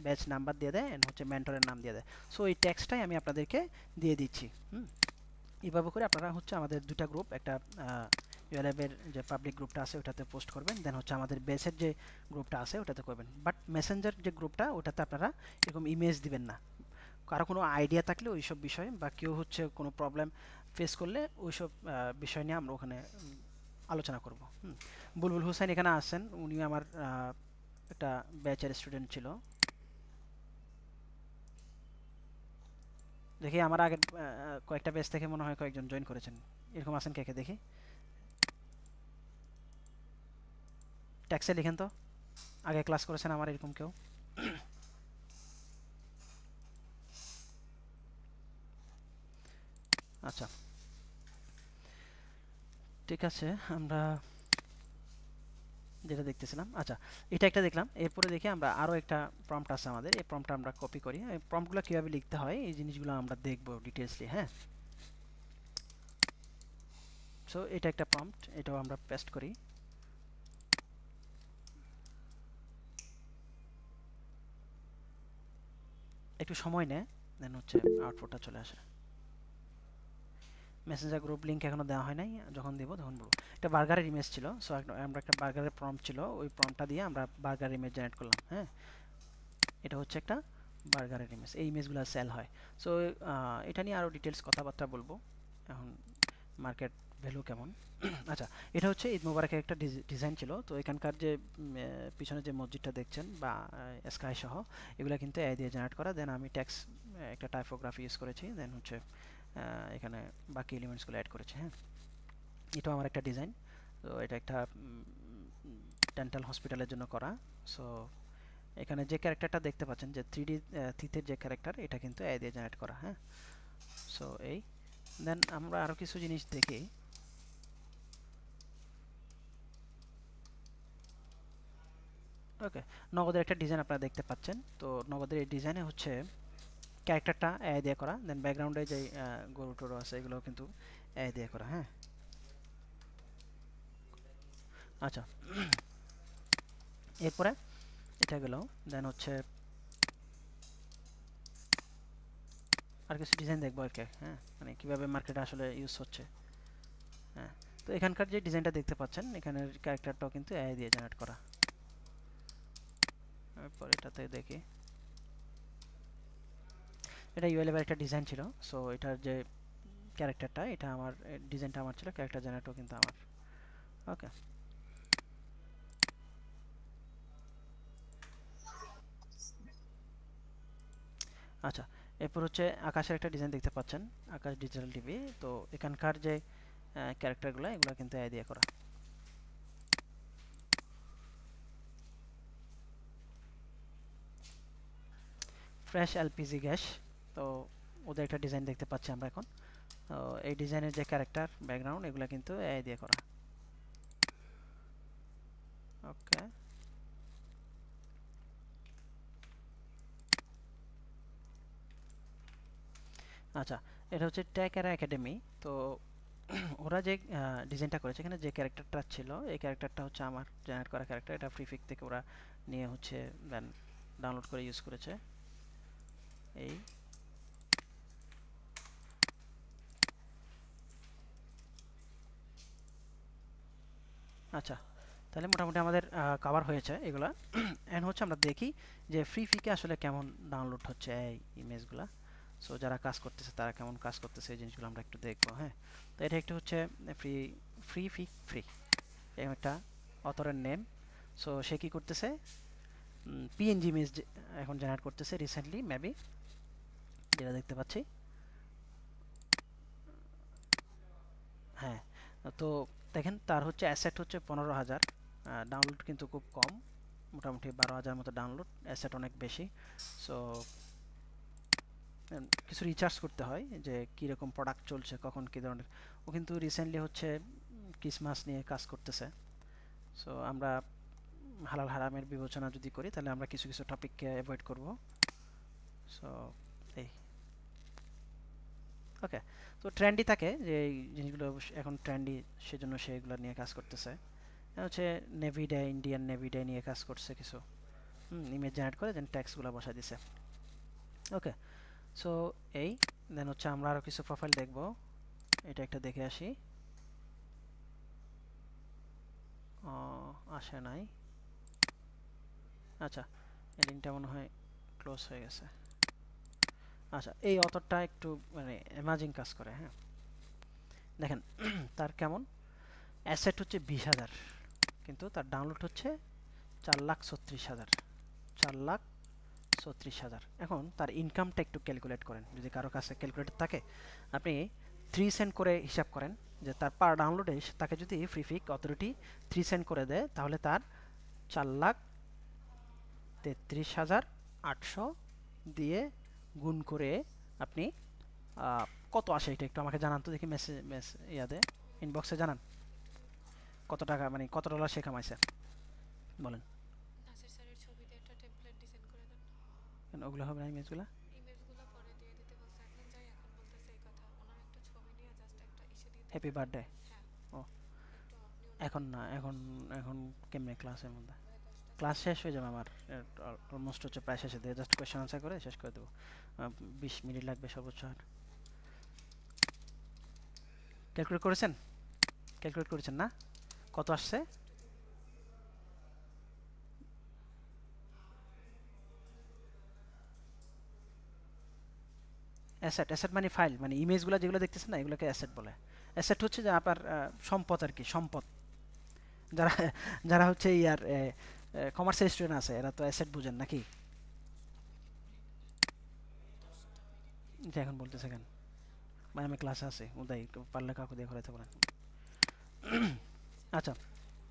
ব্যাচ নাম্বার দিয়ে দেয়, এন্ড হচ্ছে মেন্টরের নাম দিয়ে দেয়। সো এই টেক্সটটাই আমি আপনাদেরকে দিয়ে দিচ্ছি। এইভাবে করে আপনারা হচ্ছে আমাদের 2টা গ্রুপ, একটা ইউএলএবের যে পাবলিক গ্রুপটা আছে ওটাতে পোস্ট করবেন, দেন হচ্ছে আমাদের বেসের যে গ্রুপটা আছে ওটাতে করবেন। বাট মেসেঞ্জার যে গ্রুপটা ওটাতে আপনারা এরকম ইমেজ দিবেন না। কারো কোনো আইডিয়া থাকলে ওইসব বিষয়ে, বা কেউ হচ্ছে কোনো প্রবলেম ফেস করলে ওইসব বিষয় নিয়ে আমরা ওখানে আলোচনা করব। বুলবুল হোসেন এখানে আছেন, উনি আমার একটা ব্যাচের স্টুডেন্ট ছিল। দেখি আমার আগের কয়েকটা ব্যাচ থেকে মনে হয় কয়েকজন জয়েন করেছেন, এরকম আছেন কে কে দেখি? ট্যাক্সে লিখেন তো, আগে ক্লাস করেছেন আমার এরকম কেউ? আচ্ছা, ঠিক আছে, আমরা যেটা দেখতেছিলাম, আচ্ছা, এটা একটা দেখলাম। এরপরে দেখি আমরা আরও একটা প্রম্পট আছে আমাদের, এই প্রম্পটটা আমরা কপি করি। এই প্রম্পটগুলো কীভাবে লিখতে হয় এই জিনিসগুলো আমরা দেখব ডিটেলসলি। হ্যাঁ, সো এটা একটা প্রম্পট, এটাও আমরা পেস্ট করি। একটু সময় নেয়, দেন হচ্ছে আউটপুটটা চলে আসে। মেসেঞ্জার গ্রুপ লিঙ্ক এখনো দেওয়া হয় নাই, যখন দেবো তখন বলবো। এটা বার্গারের ইমেজ ছিল, সো আমরা একটা বার্গারের প্রম্পট ছিল, ওই প্রম্পটটা দিয়ে আমরা বার্গারের ইমেজ জেনারেট করলাম। হ্যাঁ, এটা হচ্ছে একটা বার্গারের ইমেজ, এই ইমেজগুলো সেল হয়। সো এটা নিয়ে আরও ডিটেলস কথাবার্তা বলবো এখন, মার্কেট ভ্যালু কেমন। আচ্ছা, এটা হচ্ছে ঈদ মোবারকের একটা ডিজাইন ছিল। তো এখানকার যে পিছনে যে মসজিদটা দেখছেন বা স্কাই সহ, এগুলো কিন্তু এআই দিয়ে জেনারেট করা। দেন আমি ট্যাক্স একটা টাইপোগ্রাফি ইউজ করেছি, দেন হচ্ছে এখানে বাকি এলিমেন্টসগুলো অ্যাড করেছি। হ্যাঁ, এটাও আমার একটা ডিজাইন। তো এটা একটা ডেন্টাল হসপিটালের জন্য করা। সো এখানে যে ক্যারেক্টারটা দেখতে পাচ্ছেন, যে 3D থিতের যে ক্যারেক্টার, এটা কিন্তু এআই দিয়ে জেনারেট করা। হ্যাঁ, সো এই, দেন আমরা আরও কিছু জিনিস দেখি। ওকে, নগদের একটা ডিজাইন আপনারা দেখতে পাচ্ছেন। তো নগদের এই ডিজাইনে হচ্ছে ক্যারেক্টারটা এআই দিয়ে করা, দেন ব্যাকগ্রাউন্ডে যে গরু টরু আছে এগুলোও কিন্তু এআই দিয়ে করা। হ্যাঁ, আচ্ছা, এরপরে এটা গেল, দেন হচ্ছে আর কিছু ডিজাইন দেখবো আর কি। হ্যাঁ, মানে কীভাবে মার্কেটে আসলে ইউজ হচ্ছে। হ্যাঁ, তো এখানকার যে ডিজাইনটা দেখতে পাচ্ছেন, এখানের ক্যারেক্টারটাও কিন্তু এআই দিয়ে জেনারেট করা। এরপর এটাতে দেখি, এটা ইউএলএর একটা ডিজাইন ছিল। সো এটার যে ক্যারেক্টারটা, এটা আমার ডিজাইনটা আমার ছিল, ক্যারেক্টার জেনারেটও কিন্তু আমার। ওকে, আচ্ছা, এরপর হচ্ছে আকাশের একটা ডিজাইন দেখতে পাচ্ছেন, আকাশ ডিজিটাল টিভি। তো এখানকার যে ক্যারেক্টারগুলো, এগুলো কিন্তু এআই দিয়ে করা। ফ্রেশ এলপিজি গ্যাস, তো ওদের একটা ডিজাইন দেখতে পাচ্ছি আমরা এখন। তো এই ডিজাইনের যে ক্যারেক্টার, ব্যাকগ্রাউন্ড, এগুলো কিন্তু এআই দিয়ে করা। ওকে, আচ্ছা, এটা হচ্ছে ট্যাকার একাডেমি। তো ওরা যে ডিজাইনটা করেছে, এখানে যে ক্যারেক্টারটা ছিল এই ক্যারেক্টারটা হচ্ছে আমার জেনারেট করা ক্যারেক্টার। এটা ফ্রি পিক থেকে ওরা নিয়ে হচ্ছে দেন ডাউনলোড করে ইউজ করেছে। এই আচ্ছা, তাহলে মোটামুটি আমাদের কভার হয়েছে এগুলা। এন্ড হচ্ছে আমরা দেখি যে ফ্রি পিকে আসলে কেমন ডাউনলোড হচ্ছে এই ইমেজগুলা। সো যারা কাজ করতেছে তারা কেমন কাজ করতেছে এই জিনিসগুলো আমরা একটু দেখবো। হ্যাঁ, তো এটা একটু হচ্ছে ফ্রি ফ্রি পিক ফ্রি, এরকম একটা অথরের নেম। সো সে কি করতেছে, পিএনজি ইমেজ এখন জেনারেট করতেছে রিসেন্টলি মেবি, যেটা দেখতে পাচ্ছি। হ্যাঁ, তো দেখেন তার হচ্ছে অ্যাসেট হচ্ছে 15,000, ডাউনলোড কিন্তু খুব কম, মোটামুটি 12,000 মতো ডাউনলোড, অ্যাসেট অনেক বেশি। সো কিছু রিচার্জ করতে হয় যে কীরকম প্রোডাক্ট চলছে, কখন কী ধরনের। ও কিন্তু রিসেন্টলি হচ্ছে ক্রিসমাস নিয়ে কাজ করতেছে। সো আমরা হালাল হারামের বিবেচনা যদি করি তাহলে আমরা কিছু কিছু টপিককে অ্যাভয়েড করব। সো এই ওকে, তো ট্রেন্ডি থাকে যে এই জিনিসগুলো এখন ট্রেন্ডি, সেজন্য সে এগুলো নিয়ে কাজ করতেছে। হচ্ছে navy day, Indian navy day নিয়ে কাজ করছে কিছু, ইমেজ জেনারেট করে দেন ট্যাক্সগুলো বসায় দিছে। ওকে, সো এই দেন হচ্ছে আমরা আরও কিছু প্রোফাইল দেখব, এটা একটা দেখে আসি। আসে নাই, আচ্ছা এই লিঙ্কটা মনে হয় ক্লোজ হয়ে গেছে। আচ্ছা, এই অথরটা একটু মানে অ্যামাজিং কাজ করে। হ্যাঁ, দেখেন তার কেমন অ্যাসেট হচ্ছে 20,000, কিন্তু তার ডাউনলোড হচ্ছে 4,36,000, 4,36,000। এখন তার ইনকামটা একটু ক্যালকুলেট করেন, যদি কারো কাছে ক্যালকুলেটর থাকে আপনি 3 সেন্ট করে হিসাব করেন, যে তার পার ডাউনলোডে তাকে যদি ফ্রি পিক অথরিটি 3 সেন্ট করে দেয় তাহলে তার 4,33,800 দিয়ে গুণ করে আপনি কত আসে এটা একটু আমাকে জানান তো দেখি, মেসেজ ইয়াদে ইনবক্সে জানান কত টাকা মানে কত ডলার সে কামাইছে বলেন। নাসির স্যারের ছবি দিয়ে একটা টেমপ্লেট ডিজাইন করে দেন। কেন ওগুলো হবে না ইমেজগুলো? ইমেজগুলো পরে দিয়ে দিতে বলছে, এখন যাই এখন বলতেছে এই কথা। ওনার একটা ছবি নিয়ে জাস্ট একটা ইসে দিয়ে হ্যাপি দিতে। বার্থডে। হ্যাঁ, ও একটু আপনি এখন ওনাকে না, এখন এখন কেমনে ক্লাসের মধ্যে? ভাই 10টা ক্লাস শেষ হয়ে যাবে আমার, অলমোস্ট হচ্ছে প্রায় শেষে দিয়ে জাস্ট কোয়েশ্চেন আনসার করে শেষ করে দেবো। 20 মিনিট লাগবে সর্বোচ্চ। আর ক্যালকুলেট করেছেন? ক্যালকুলেট করেছেন না? কত আসছে? একটু দেখি। অ্যাসেট, অ্যাসেট মানে ফাইল, মানে ইমেজগুলো যেগুলো দেখতেছেন না এগুলোকে অ্যাসেট বলে। অ্যাসেট হচ্ছে যে আপনার সম্পদ আর কি, সম্পদ। যারা যারা হচ্ছে ইয়ার কমার্সের স্টুডেন্ট আছে এরা তো অ্যাসেট বুঝেন নাকি? 10টা মিনিট। যে এখন বলতেছে কেন ভাই আমি ক্লাসে আছি, উদয় একটু পারলে কাকু দিয়ে করাইতে পারেন। আচ্ছা, মেসেঞ্জারে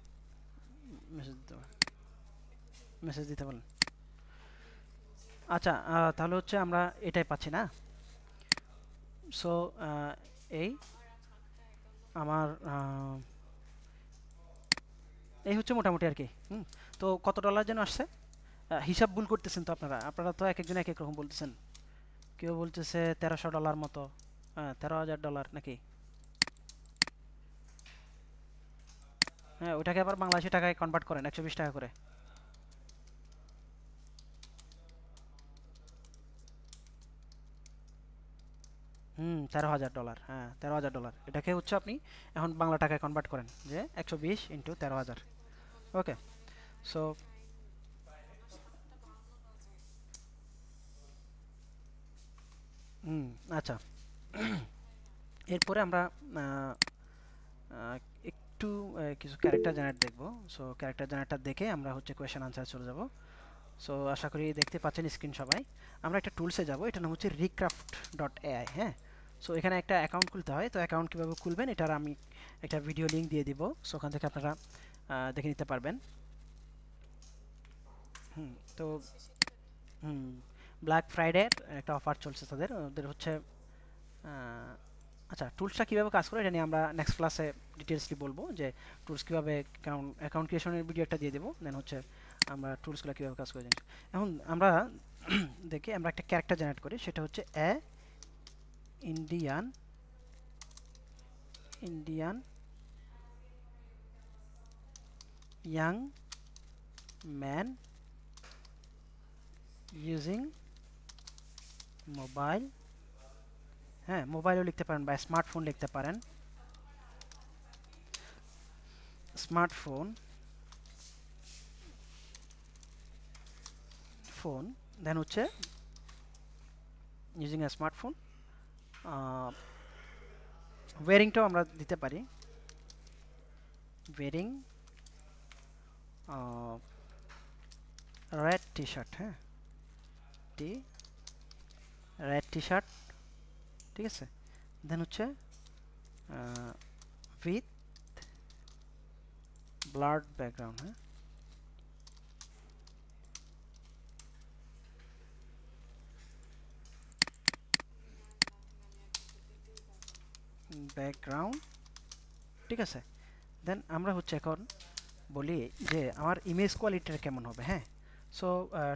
পাঠায় দেন। মেসেজ দিতে পারেন, এখন যে মেসেজ দিতে বলেন। আপনি এখন যে আচ্ছা, তাহলে হচ্ছে আমরা এটাই পাচ্ছি না। সো এই আর একটা অ্যাকাউন্ট আমার এই হচ্ছে মোটামুটি আর কি। তো কত ডলার যেন আসছে? হিসাব ভুল করতেছেন তো আপনারা, আপনারা তো এক একজন এক এক রকম বলতেছেন। কেউ বলতেছে $1,300 মতো, 13,000 নাকি? হ্যাঁ, ওইটাকে আবার বাংলাদেশি টাকায় কনভার্ট করেন 120 টাকা করে। 13,000 ডলার, হ্যাঁ $13,000। এটাকে হচ্ছে আপনি এখন বাংলা টাকায় কনভার্ট করেন যে 120 ইন্টু 13,000। সাথে কথা বলে ওকে, আমার সো টাইম, আমার 7টা 52 বাজে। হুম, আচ্ছা। এরপরে আমরা আহ, আহ, একটু কিছু ক্যারেক্টার জেনারেট দেখব। সো ক্যারেক্টার জেনারেটর দেখে আমরা হচ্ছে কোয়েশ্চেন আনসার চলে যাব। সো আশা করি দেখতে পাচ্ছেন স্ক্রিন সবাই। আমরা একটা টুলসে যাব, এটার নাম হচ্ছে recraft.ai। হ্যাঁ, সো এখানে একটা অ্যাকাউন্ট খুলতে হয়। তো অ্যাকাউন্ট কীভাবে খুলবেন এটার আমি একটা ভিডিও লিঙ্ক দিয়ে দিব, সো ওখান থেকে আপনারা দেখে নিতে পারবেন। তো শেষে দিবেন না? হুম, ব্ল্যাক ফ্রাইডের একটা অফার চলছে তাদের, ওদের হচ্ছে আহ, আচ্ছা টুলসটা কীভাবে কাজ করে এটা নিয়ে আমরা নেক্সট ক্লাসে ডিটেলসলি বলবো, যে টুলস কীভাবে অ্যাকাউন্ট ক্রিয়েশনের ভিডিও একটা দিয়ে দেবো, দেন হচ্ছে আমরা টুলসগুলো কীভাবে কাজ করে জানি। এখন আমরা দেখি আমরা একটা ক্যারেক্টার জেনারেট করি, সেটা হচ্ছে Indian young man using mobile, হ্যাঁ মোবাইলও লিখতে পারেন বা স্মার্টফোন লিখতে পারেন, স্মার্টফোন দেন হচ্ছে ইউজিং এ স্মার্টফোন, ওয়ারিংটাও আমরা দিতে পারি, ওয়ারিং রেড টি শার্ট, হ্যাঁ রেড টি শার্ট, ঠিক আছে। দেন হচ্ছে উইথ ব্লাড ব্যাকগ্রাউন্ড, হ্যাঁ ব্যাকগ্রাউন্ড, ঠিক আছে। দেন আমরা হচ্ছে এখন বলি যে আমার ইমেজ কোয়ালিটিটা কেমন হবে, হ্যাঁ। সো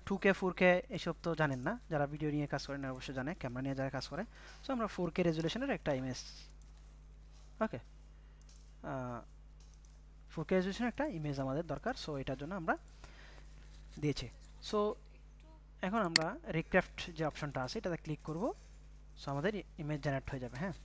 2K 4K এসব তো জানেন না, যারা ভিডিও নিয়ে কাজ করেন অবশ্যই জানে, ক্যামেরা নিয়ে যারা কাজ করে। সো আমরা 4K রেজুলেশনের একটা ইমেজ, ওকে 4K রেজুলেশনের একটা ইমেজ আমাদের দরকার। সো এটার জন্য আমরা দিয়েছি। সো এখন আমরা রিক্রাফট যে অপশনটা আছে এটাতে ক্লিক করব। সো আমাদের ইমেজ জেনারেট হয়ে যাবে, হ্যাঁ।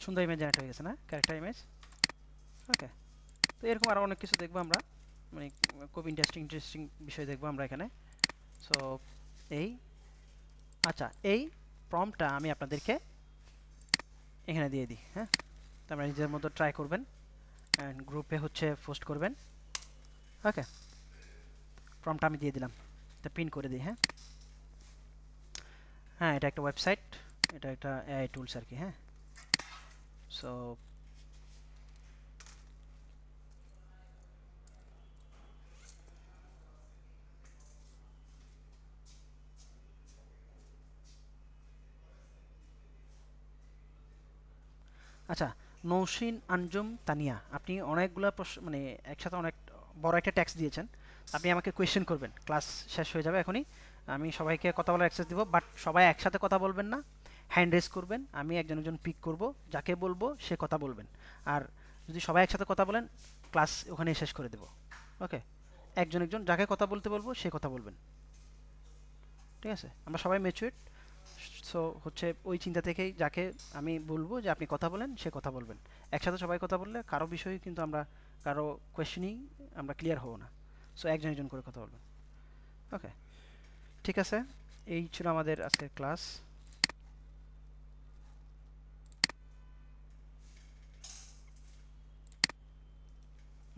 সুন্দর ইমেজ জেনারেট হয়ে গেছে না, ক্যারেক্টার ইমেজ, ওকে। তো এরকম আরও অনেক কিছু দেখবো আমরা, মানে খুব ইন্টারেস্টিং বিষয় দেখবো আমরা এখানে। সো এই আচ্ছা, এই প্রম্পটটা আমি আপনাদেরকে এখানে দিয়ে দিই, হ্যাঁ। তো আপনারা নিজের মতো ট্রাই করবেন অ্যান্ড গ্রুপে হচ্ছে পোস্ট করবেন, ওকে। প্রম্পটটা আমি দিয়ে দিলাম, এটা পিন করে দিই, হ্যাঁ। হ্যাঁ এটা একটা ওয়েবসাইট, এটা একটা এআই টুলস আর কি, হ্যাঁ। সো আচ্ছা, নৌশিন আঞ্জুম তানিয়া, আপনি অনেকগুলা মানে একসাথে অনেক বড় একটা ট্যাক্স দিয়েছেন। আপনি আমাকে কোয়েশ্চেন করবেন, ক্লাস শেষ হয়ে যাবে এখনই, আমি সবাইকে কথা বলার অ্যাক্সেস দিব, বাট সবাই একসাথে কথা বলবেন না, হ্যান্ড রেজ করবেন, আমি একজন একজন পিক করব, যাকে বলবো সে কথা বলবেন। আর যদি সবাই একসাথে কথা বলেন ক্লাস ওখানেই শেষ করে দেব, ওকে। একজন একজন যাকে কথা বলতে বলবো সে কথা বলবেন, ঠিক আছে। আমরা সবাই ম্যাচুয়ার, সো হচ্ছে ওই চিন্তা থেকেই যাকে আমি বলবো যে আপনি কথা বলেন সে কথা বলবেন। একসাথে সবাই কথা বললে কারো বিষয়ে কিন্তু আমরা কারো কোয়েশ্চেনই আমরা ক্লিয়ার হব না। সো একজন একজন করে কথা বলবেন, ওকে। ঠিক আছে, এই ছিল আমাদের আজকের ক্লাস।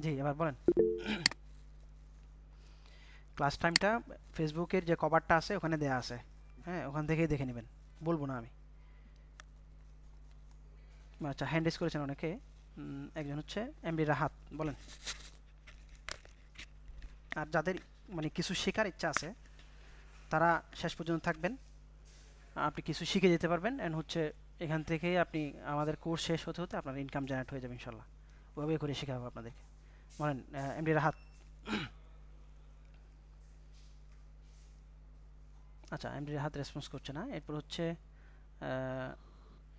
জি এবার বলেন। ক্লাস টাইমটা ফেসবুকের যে কভারটা আছে ওখানে দেয়া আছে, হ্যাঁ ওখান থেকেই দেখে নেবেন, বলবো না আমি। আচ্ছা, হ্যান্ড রেজ করেছেন অনেকে, একজন হচ্ছে এমডি রাহাত, বলেন। আর যাদের মানে কিছু শেখার ইচ্ছা আছে তারা শেষ পর্যন্ত থাকবেন, আপনি কিছু শিখে যেতে পারবেন অ্যান্ড হচ্ছে এখান থেকে আপনি আমাদের কোর্স শেষ হতে হতে আপনার ইনকাম জেনারেট হয়ে যাবে ইনশাল্লাহ, ওভাবে করে শেখাবো আপনাদেরকে। বলেন এমডি রাহাত। আচ্ছা, এমডি রাহাত রেসপন্স করছে না। এরপর হচ্ছে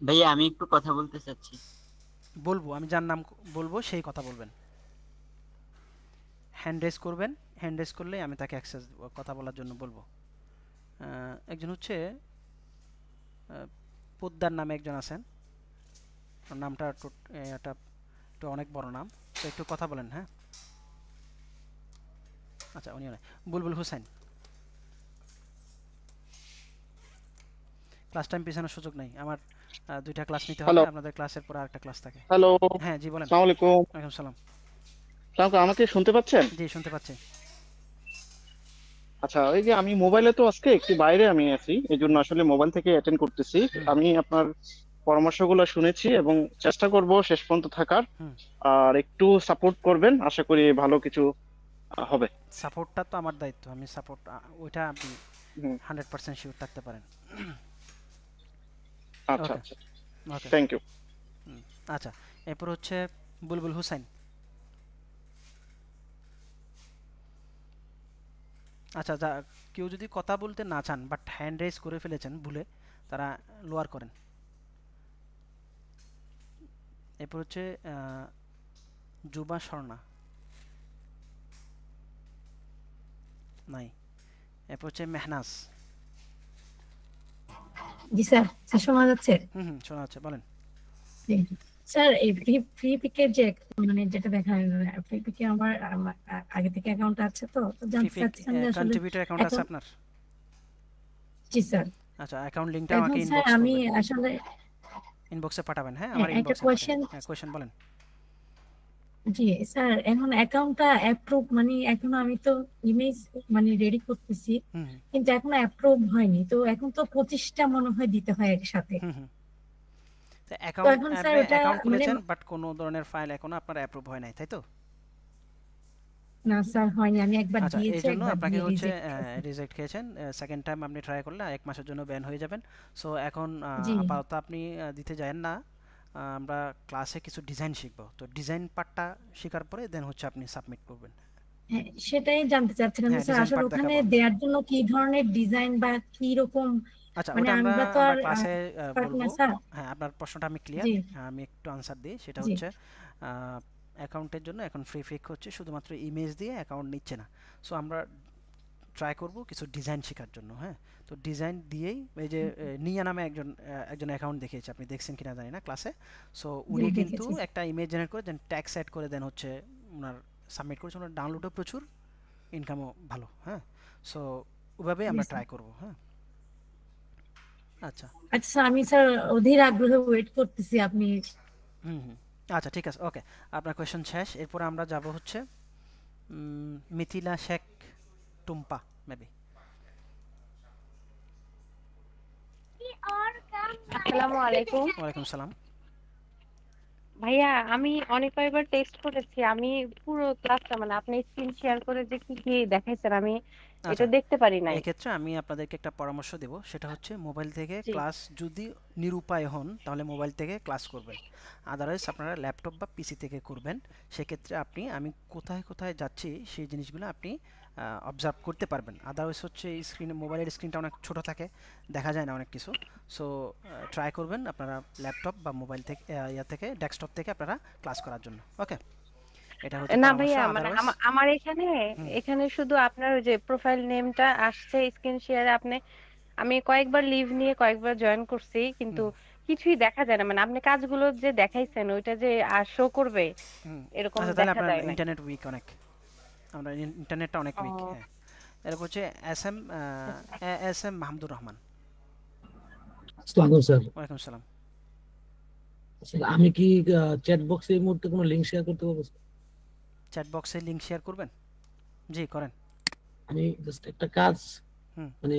ভাইয়া আমি একটু কথা বলতে চাচ্ছি। বলবো, আমি যার নাম বলবো সেই কথা বলবেন, হ্যান্ড রেজ করবেন, হ্যান্ড রেজ করলেই আমি তাকে অ্যাক্সেস দেবো, কথা বলার জন্য বলবো। একজন হচ্ছে পোদ্দার নামে একজন আছেন, ওর নামটা এটা একটু অনেক বড় নাম, তো একটু কথা বলেন, হ্যাঁ। আচ্ছা উনিও নয়, বুলবুল হুসাইন। ক্লাস টাইম পেছানোর সুযোগ নেই আমার, দুইটা ক্লাস নিতে হবে, হ্যালো আপনাদের ক্লাসের পর আরেকটা ক্লাস থাকে। হ্যালো হ্যাঁ জি বলেন। আসসালামু আলাইকুম। ওয়ালাইকুম সালাম। সালাম, আমাকে শুনতে পাচ্ছেন? জি শুনতে পাচ্ছি। আচ্ছা, ওই যে আমি মোবাইলে তো আজকে একটু বাইরে আমি আছি, এই জন্য আসলে মোবাইল থেকে অ্যাটেন্ড করতেছি। হুম আমি আপনার পরামর্শগুলো শুনেছি এবং চেষ্টা করব শেষ পর্যন্ত থাকার। হুম। আর একটু সাপোর্ট করবেন, আশা করি ভালো কিছু হবে। সাপোর্টটা তো আমার দায়িত্ব, আমি সাপোর্ট, ওইটা আপনি হুম, 100% শিওর থাকতে পারেন। আচ্ছা ওকে আচ্ছা, ওকে। Thank you. আচ্ছা, এরপর হচ্ছে বুলবুল হুসাইন। আচ্ছা, কেউ যদি কথা বলতে না চান বাট হ্যান্ড রেজ করে ফেলেছেন ভুলে, তারা লোয়ার করেন। এরপর হচ্ছে যুবা স্বর্ণা, নাই। এরপর হচ্ছে মেহনাজ। জি স্যার, স্যার শোনা যাচ্ছে? হুম, শোনা যাচ্ছে, বলেন। জি। স্যার এই ফ্রি ফ্রি পিকের যে মানে যেটা দেখায়, ফ্রি পিকে আমার আগে থেকে অ্যাকাউন্ট আছে, তো তো ফ্রি জানতে পিক চাচ্ছিলাম যে আসলে কন্ট্রিবিউটর অ্যাকাউন্ট আছে এখন। আপনার? জি স্যার। আচ্ছা, অ্যাকাউন্ট লিঙ্কটা এখন আমাকে স্যার ইনবক্স আমি করবেন, আসলে ইনবক্সে পাঠাবেন। হ্যাঁ, হ্যাঁ, আমার একটা ইনবক্সে পাঠাবেন। কোয়েশ্চেন। হ্যাঁ, কোয়েশ্চেন বলেন। জি স্যার, এখন অ্যাকাউন্টটা অ্যাপ্রুভ মানে এখনো আমি তো ইমেজ মানে রেডি করতেছি, হুম কিন্তু এখনো অ্যাপ্রুভ হয়নি। তো এখন তো 25টা মনে হয় দিতে হয় একসাথে। হুম হুম তো তো অ্যাকাউন্ট, এখন স্যার আপনি ওটা অ্যাকাউন্ট মানে খুলেছেন বাট কোনো ধরনের ফাইল এখনো আপনার অ্যাপ্রুভ হয় নাই, তাই তো? না স্যার, হয়নি। আমি একবার আচ্ছা, এই দিয়েছি, জন্য একবার আপনাকে দিয়ে হচ্ছে রিজেক্ট খেয়েছি। রিজেক্ট খেয়েছেন। সেকেন্ড টাইম আপনি ট্রাই করলে 1 মাসের জন্য ব্যান হয়ে যাবেন। সো এখন জি। আপাতত আপনি দিতে যায়েন না। আমরা ক্লাসে কিছু ডিজাইন শিখবো, তো ডিজাইন পার্টটা শেখার পরে দেন হচ্ছে আপনি সাবমিট করবেন। হ্যাঁ, সেটাই জানতে চাচ্ছিলাম যে হ্যাঁ, স্যার ডিজাইন আসলে পার্ট ওখানে দেখাবো। দেওয়ার জন্য কি ধরনের ডিজাইন বা কি রকম, আচ্ছা, মানে ওটা আমরা আমরা তো আমরা আর ক্লাসে পারি বলবো। না স্যার। হ্যাঁ, আপনার প্রশ্নটা আমি ক্লিয়ার। জি। আমি একটু আনসার দিই, সেটা জি। হচ্ছে অ্যাকাউন্টের জন্য এখন ফ্রি ফিক হচ্ছে শুধুমাত্র ইমেজ দিয়ে অ্যাকাউন্ট নিচ্ছে না। সো আমরা ট্রাই করব কিছু ডিজাইন শেখার জন্য। হ্যাঁ, তো ডিজাইন দিয়েই এই যে নিয়া নামে একজন অ্যাকাউন্ট দেখিয়েছে, আপনি দেখছেন কিনা জানি না ক্লাসে। সো জি উনি কিন্তু দেখেছি। একটা ইমেজ জেনারেট করে দেন ট্যাগ সেট করে দেন হচ্ছে ওনার সাবমিট করেছে, ওনার ডাউনলোডও প্রচুর, ইনকামও ভালো। হ্যাঁ, সো ওইভাবেই জি আমরা স্যার। ট্রাই করব। হ্যাঁ, আচ্ছা। আচ্ছা স্যার, আমি স্যার অধীর আগ্রহে ওয়েট করতেছি আপনি। হুম, আচ্ছা, ঠিক আছে, ওকে। আপনার কোয়েশ্চেন শেষ। এরপরে আমরা যাব হচ্ছে মিথিলা শেখ টুম্পা, মেবি। আসসালামু আলাইকুম ওয়ালাইকুম সালাম। ভাইয়া। আমি অনেক কয়েকবার টেস্ট করেছি। আমি পুরো ক্লাসটা মানে আপনি স্ক্রিন শেয়ার করে যে কি কি দেখাইছেন আমি এটা আচ্ছা, দেখতে পারি নাই। এক্ষেত্রে আমি আপনাদেরকে একটা পরামর্শ দেব, সেটা হচ্ছে মোবাইল থেকে জি। ক্লাস যদি নিরুপায় হন তাহলে মোবাইল থেকে ক্লাস করবেন। আদারওয়াইজ আপনারা ল্যাপটপ বা পিসি থেকে করবেন। সেক্ষেত্রে আমি কোথায় কোথায় যাচ্ছি সেই জিনিসগুলো আপনি অবজার্ভ করতে পারবেন। আদারওয়াইজ হচ্ছে স্ক্রিনে, মোবাইলের স্ক্রিনটা অনেক ছোট থাকে, দেখা যায় না অনেক কিছু। সো ট্রাই করবেন আপনারা ল্যাপটপ বা মোবাইল থেকে, থেকে ডেস্কটপ থেকে আপনারা ক্লাস করার জন্য। ওকে, এটা হচ্ছে না পরামর্শ। ভাইয়া, মানে আদারওয়াইজ আমার এখানে হুম এখানে শুধু আপনার ওই যে প্রোফাইল নেমটা আসছে স্ক্রিন শেয়ারে। আমি কয়েকবার লিভ নিয়ে কয়েকবার জয়েন করছি, কিন্তু হুম কিছুই দেখা যায় না। মানে আপনি কাজগুলো যে দেখাইছেন ওইটা যে আর শো করবে হুম এরকম আচ্ছা, তাহলে দেখা আপনার যায় নাই। ইন্টারনেট উইক অনেক, আমরা ইন্টারনেটটা অনেক উইক। ও হ্যাঁ, এরপর হচ্ছে এস এম মাহমুদুর রহমান। আসসালামু স্যার। ওয়ালাইকুম সালাম। স্যার, আমি কি চ্যাট বক্সে এই মুহূর্তে কোনো লিংক শেয়ার করতে পারবো স্যার? চ্যাট বক্সে লিংক শেয়ার করবেন? জি, করেন। আমি জাস্ট একটা কাজ হুম মানে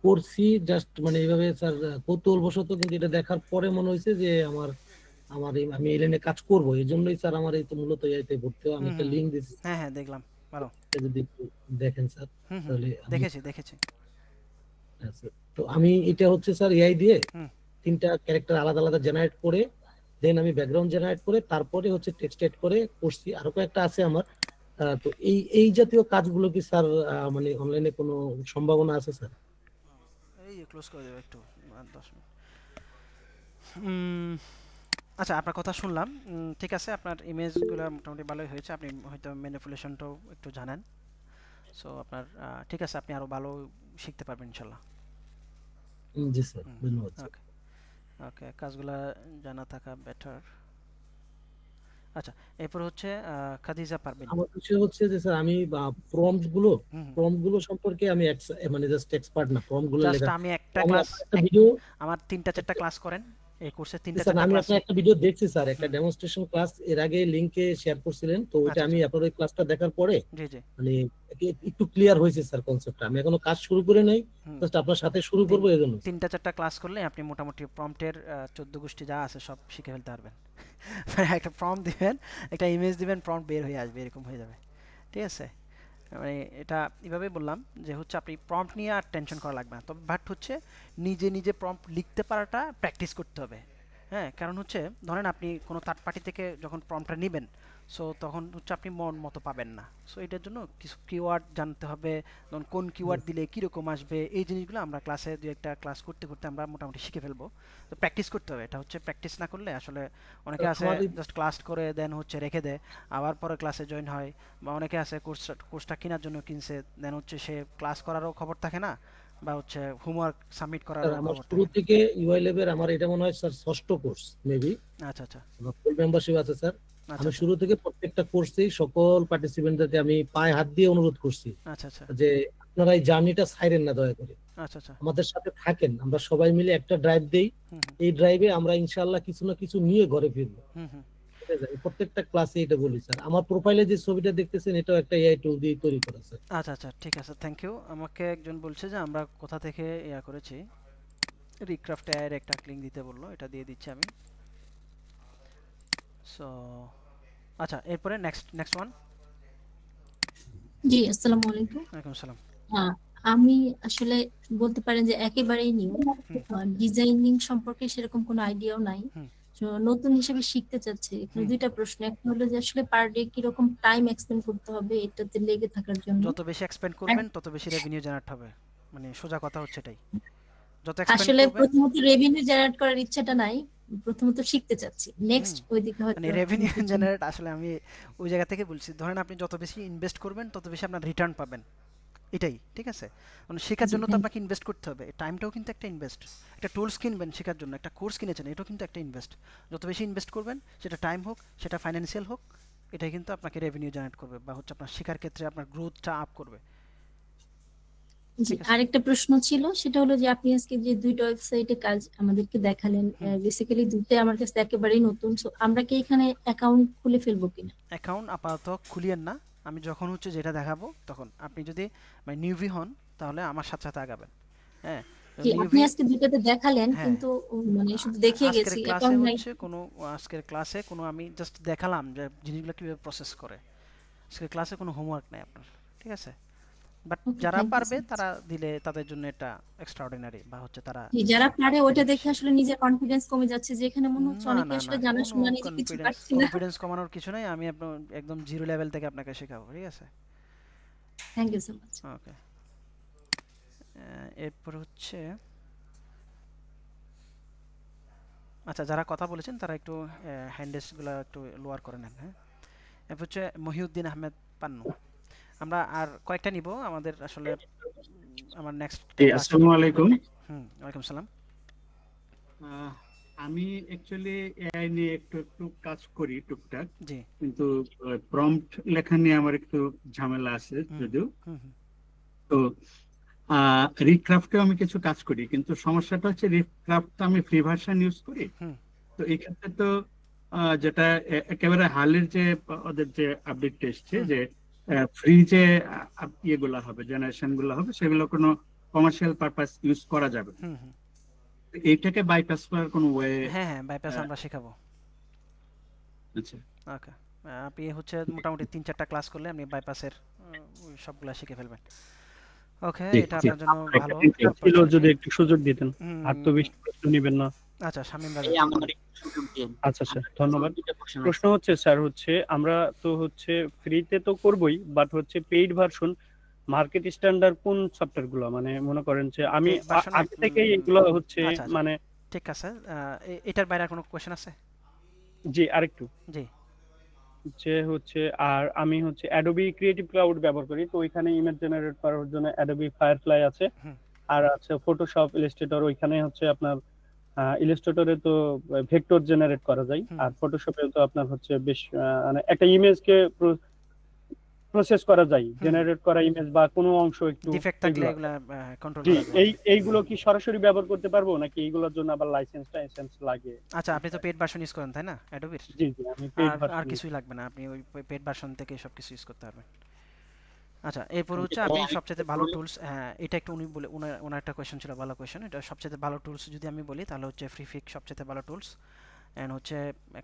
করছি, জাস্ট মানে এইভাবে স্যার, কৌতূহলবশত। কিন্তু এটা দেখার পরে মনে হয়েছে যে আমার আমার আমি এই লাইনে কাজ করবো, এই জন্যই স্যার আমার এই তো মূলত এতে ভর্তি হওয়া। আমি হুম একটা হুম হুম। লিংক দিচ্ছি, হ্যাঁ হ্যাঁ, দেখলাম, ভালো। এটা যদি একটু দেখেন স্যার, হুম হুম, তাহলে আমি। দেখেছি দেখেছি। আচ্ছা, তো আমি এটা হচ্ছে স্যার এআই দিয়ে হুম 3টা ক্যারেক্টার আলাদা আলাদা জেনারেট করে, দেন আমি ব্যাকগ্রাউন্ড জেনারেট করে তারপরে হচ্ছে টেক্সট এড করে করছি। আরো কয়েকটা আছে আমার। তো এই এই জাতীয় কাজগুলো কি স্যার মানে অনলাইনে কোনো সম্ভাবনা আছে স্যার? এই ক্লোজ করে দেবো একটু, 10 মিনিট। উম, আচ্ছা, আপনার কথা শুনলাম। ঠিক আছে, আপনার ইমেজগুলো মোটামুটি ভালোই হয়েছে, আপনি হয়তো ম্যানিপুলেশনটাও একটু জানেন। সো আপনার ঠিক আছে, আপনি আরো ভালো শিখতে পারবেন ইনশাল্লাহ। জি স্যার, হুম, ধন্যবাদ স্যার। ওকে ওকে, কাজগুলা জানা থাকা বেটার। আচ্ছা, এরপর হচ্ছে খাদিজা পারভিন। আমার বিষয় হচ্ছে যে স্যার, আমি প্রম্পট গুলো হুম হুম। প্রম্পট গুলো সম্পর্কে আমি মানে জাস্ট এক্সপার্ট না প্রম্পট গুলো জাস্ট লেখা। আমি একটা আমি ক্লাস, আপনার একটা ভিডিও আমার 3টা 4টা ক্লাস করেন, এই কোর্সে তিনটা স্যার, চারটা আমি ক্লাস। আপনার একটা ভিডিও দেখছি স্যার, একটা হুম, ডেমনস্ট্রেশন ক্লাস এর আগে লিংকে শেয়ার করছিলেন, তো ওইটা আচ্ছা আমি আচ্ছা, আপনার ওই ক্লাসটা দেখার পরে জি জি। মানে একটু ক্লিয়ার হয়েছে স্যার কনসেপ্টটা। আমি এখনো কাজ শুরু করে নাই, হুম, জাস্ট আপনার সাথে শুরু তিন করবো এই জন্য। 3টা 4টা ক্লাস করলে আপনি মোটামুটি প্রম্পটের 14 গোষ্ঠী যা আছে সব শিখে ফেলতে পারবেন। মানে একটা প্রম্পট দিবেন, একটা ইমেজ দিবেন, প্রম্পট বের হয়ে আসবে, এরকম হয়ে যাবে। ঠিক আছে, মানে এটা এভাবেই বললাম যে হচ্ছে আপনি প্রম্পট নিয়ে আর টেনশন করা লাগবে না, তবে বাট হচ্ছে নিজে নিজে প্রম্পট লিখতে পারাটা প্র্যাকটিস করতে হবে। হ্যাঁ, কারণ হচ্ছে ধরেন আপনি কোনো থার্ড পার্টি থেকে যখন প্রম্পটটা নেবেন, সো তখন হচ্ছে আপনি মন মতো পাবেন না। সো এটার জন্য কিছু কিওয়ার্ড জানতে হবে, ধরুন কোন কিওয়ার্ড দিলে কীরকম আসবে, এই জিনিসগুলো আমরা ক্লাসে দু একটা ক্লাস করতে করতে আমরা মোটামুটি শিখে ফেলবো। তো প্র্যাকটিস করতে হবে, এটা হচ্ছে প্র্যাকটিস না করলে আসলে অনেকে আছে আমার জাস্ট ক্লাস করে দেন হচ্ছে রেখে দেয়, আবার পরে ক্লাসে জয়েন হয়, বা অনেকে আছে কোর্সটা কেনার জন্য কিনছে, দেন হচ্ছে সে ক্লাস করারও খবর থাকে না, বা হচ্ছে হোমওয়ার্ক সাবমিট স্যার করারও আমার খবর শুরু থাকে না। থেকে ইউআই ল্যাবের আমার এটা মনে হয় স্যার ষষ্ঠ কোর্স মেবি, আচ্ছা আচ্ছা আমার ফুল মেম্বারশিপ আছে স্যার। আচ্ছা আমি আচ্ছা শুরু থেকে প্রত্যেকটা কোর্সেই সকল পার্টিসিপেন্টদেরকে আমি পায়ে হাত দিয়ে অনুরোধ করছি আচ্ছা আচ্ছা যে আপনারা এই জার্নিটা ছাইরেন না দয়া করে, আচ্ছা আচ্ছা আমাদের সাথে থাকেন, আমরা সবাই মিলে একটা ড্রাইভ দেই, হুম এই ড্রাইভে আমরা ইনশাআল্লাহ কিছু না কিছু নিয়ে ঘরে ফিরবো। হুম হুম ঠিক আছে? প্রত্যেকটা ক্লাসে এটা বলি স্যার। আমার প্রোফাইলে যে ছবিটা দেখতেছেন এটাও একটা এআই টুল দিয়ে তৈরি করা স্যার। আচ্ছা আচ্ছা ঠিক আছে, থ্যাংক ইউ। আমাকে একজন বলছে যে আমরা কোথা থেকে ইয়া করেছি, রিক্রাফট এর একটা লিংক দিতে বললো, এটা দিয়ে দিচ্ছি আমি। সো আচ্ছা, এরপরে নেক্সট নেক্সট ওয়ান। জি, আসসালামু আলাইকুম। ওয়ালাইকুম আসসালাম। আহ, আমি আসলে বলতে পারেন যে একেবারেই নিউ, ডিজাইনিং সম্পর্কে সেরকম কোনো আইডিয়াও নাই। হুম। তো নতুন হিসেবে শিখতে চাচ্ছি। এখানে দুইটা প্রশ্ন, একটা হলো যে আসলে পার ডে কিরকম টাইম এক্সপেন্ড করতে হবে এটাতে লেগে থাকার জন্য। যত বেশি এক্সপেন্ড আর করবেন তত বেশি রেভিনিউ জেনারেট হবে, মানে সোজা কথা হচ্ছে এটাই, যত এক্সপেন্ড আসলে করবেন। প্রথমত রেভিনিউ জেনারেট করার ইচ্ছাটা নাই, প্রথমত শিখতে চাচ্ছি, নেক্সট হুম ওইদিকে মানে হয়তো রেভিনিউ কিছু। জেনারেট আসলে আমি ওই জায়গা থেকে বলছি, ধরেন আপনি যত বেশি ইনভেস্ট করবেন তত বেশি আপনার রিটার্ন পাবেন, এটাই ঠিক আছে। মানে শেখার জি, জন্য তো থ্যাংক আপনাকে ইনভেস্ট করতে হবে, টাইমটাও কিন্তু একটা ইনভেস্ট। একটা টুলস কিনবেন শেখার জন্য, একটা কোর্স কিনেছেন, এটাও কিন্তু একটা ইনভেস্ট। যত বেশি ইনভেস্ট করবেন, সেটা টাইম হোক, সেটা ফাইন্যান্সিয়াল হোক, এটাই কিন্তু আপনাকে রেভিনিউ জেনারেট করবে, বা হচ্ছে আপনার শেখার ক্ষেত্রে আপনার গ্রোথটা আপ করবে। জি। ঠিক আছে। আরেকটা প্রশ্ন ছিল, সেটা হলো যে আপনি আজকে যে দুইটা ওয়েবসাইটে কাজ আমাদেরকে দেখালেন, হুম বেসিক্যালি দুইটাই আমার কাছে একেবারেই নতুন। সো আমরা কি এখানে অ্যাকাউন্ট খুলে ফেলবো কিনা? অ্যাকাউন্ট আপাতত খুলিয়েন না, আমি যখন হচ্ছে যেটা দেখাবো তখন আপনি যদি মানে নিউভি হন তাহলে আমার সাথে সাথে আগাবেন। হ্যাঁ, জি, আপনি নিউভি। আজকে দুইটাতে দেখালেন, হ্যাঁ, কিন্তু মানে শুধু দেখিয়ে আজকের গেছি, ক্লাসে অ্যাকাউন্ট নাই। হচ্ছে কোনো, আজকের ক্লাসে কোনো আমি জাস্ট দেখালাম যে জিনিসগুলো কীভাবে প্রসেস করে। আজকের ক্লাসে কোনো হোমওয়ার্ক নাই আপনার, ঠিক আছে। বাট ওকে, যারা থ্যাংক ইউ পারবে সো মাচ। তারা দিলে তাদের জন্য এটা এক্সট্রা অর্ডিনারি, বা হচ্ছে তারা জি, যারা পারে ওইটা বেনিফিট। দেখে আসলে নিজের কনফিডেন্স কমে যাচ্ছে, যে এখানে মনে হচ্ছে না অনেকে না আসলে না, কোনো জানাশোনা নিজে কিছু কনফিডেন্স পারছি না। কনফিডেন্স কমানোর কিছু নাই, আমি আপনার একদম জিরো লেভেল থেকে আপনাকে শেখাবো, ঠিক আছে। Thank you so much. Okay, এরপর হচ্ছে আচ্ছা, যারা কথা বলেছেন তারা একটু হ্যান্ডেসগুলো একটু লোয়ার করে নেন, হ্যাঁ। এরপর হচ্ছে মহিউদ্দিন আহমেদ পান্নু। আমরা আর কয়েকটা নিব, আমাদের আসলে আমার নেক্সট জি, ক্লাস। আসসালামু আলাইকুম। ওয়ালাইকুম সালাম। আহ, আমি অ্যাকচুয়ালি এআই নিয়ে একটু একটু কাজ করি টুকটাক, জি। কিন্তু প্রম্পট লেখা নিয়ে আমার একটু ঝামেলা আছে হুম যদিও। হুম হুম তো রিক্রাফটেও আমি কিছু কাজ করি, কিন্তু সমস্যাটা হচ্ছে রিক্রাফটটা আমি ফ্রি ভার্সন ইউজ করি। হুম তো এই ক্ষেত্রে তো যেটা একেবারে হালের যে ওদের যে আপডেট এসছে হুম যে ফ্রি যে ইয়েগুলো হবে, জেনারেশন গুলো হবে, সেগুলো কোনো কমার্শিয়াল পারপাস ইউজ করা যাবে না। হুম হুম। এইটাকে বাইপাস করার কোনো ওয়ে? হ্যাঁ হ্যাঁ, বাইপাস আমরা শেখাবো। আচ্ছা, ওকে, আপনি হচ্ছে মোটামুটি 3-4টা ক্লাস করলে আপনি বাইপাসের সবগুলা শিখে ফেলবেন। ওকে, জি এটা জি। আপনার জন্য ভালো ছিল opportunity। যদি একটু সুযোগ দিতেন, আর তো হুম, বেশি প্রশ্ন নিবেন না। আচ্ছা শামীম এই রাজা। আমাদের একটু সুযোগ দিন। আচ্ছা স্যার, ধন্যবাদ। দুটো কোশ্চেন প্রশ্ন আছে। হচ্ছে স্যার, হচ্ছে আমরা তো হচ্ছে ফ্রিতে তো করবই, বাট হচ্ছে পেইড ভার্সন মার্কেট স্ট্যান্ডার্ড কোন সফটওয়্যার গুলো, মানে মনে করেন যে আমি পেইড ভার্সনে আগে থেকেই এগুলো হচ্ছে আচ্ছা আচ্ছা মানে। ঠিক আছে, এটার বাইরে আর কোনো কোয়েশ্চেন আছে? জি, আরেকটু জি। যে হচ্ছে, আর আমি হচ্ছে অ্যাডোবি ক্রিয়েটিভ ক্লাউড ব্যবহার করি, তো ওইখানে ইমেজ জেনারেট করার জন্য অ্যাডোবি ফায়ারফ্লাই আছে, হুম আর আছে ফটোশপ, ইলাস্ট্রেটর। ওইখানে হচ্ছে আপনার ইলাস্ট্রেটরে তো ভেক্টর জেনারেট করা যায়, হুম আর ফটোশপে তো আপনার হচ্ছে বেশ মানে একটা ইমেজকে প্রসেস করা যায়, হুম জেনারেট করা ইমেজ বা কোনো অংশ একটু ডিফেক্ট থাকলে এগুলো। এগুলা কন্ট্রোল জি, করা যায়। এইগুলো কি সরাসরি ব্যবহার করতে পারবো, নাকি এইগুলোর জন্য আবার লাইসেন্স লাগে? আচ্ছা, আপনি তো পেড ভার্সন ইউজ করেন তাই না অ্যাডোবির? জি জি, আমি পেইড আর আর ভার্সন। কিছুই লাগবে না, আপনি ওই পেড ভার্সন থেকে সব কিছু ইউজ করতে পারবেন। আচ্ছা, এরপর হচ্ছে আপনি সবচেয়ে ভালো টুলস, হ্যাঁ এটা একটু উনি বলে, ওনার একটা কোয়েশ্চেন ছিল, ভালো কোয়েশ্চেন। এটা সবচেয়ে ভালো টুলস যদি আমি বলি তাহলে হচ্ছে ফ্রিফিক সবচেয়ে ভালো টুলস। অ্যান্ড হচ্ছে,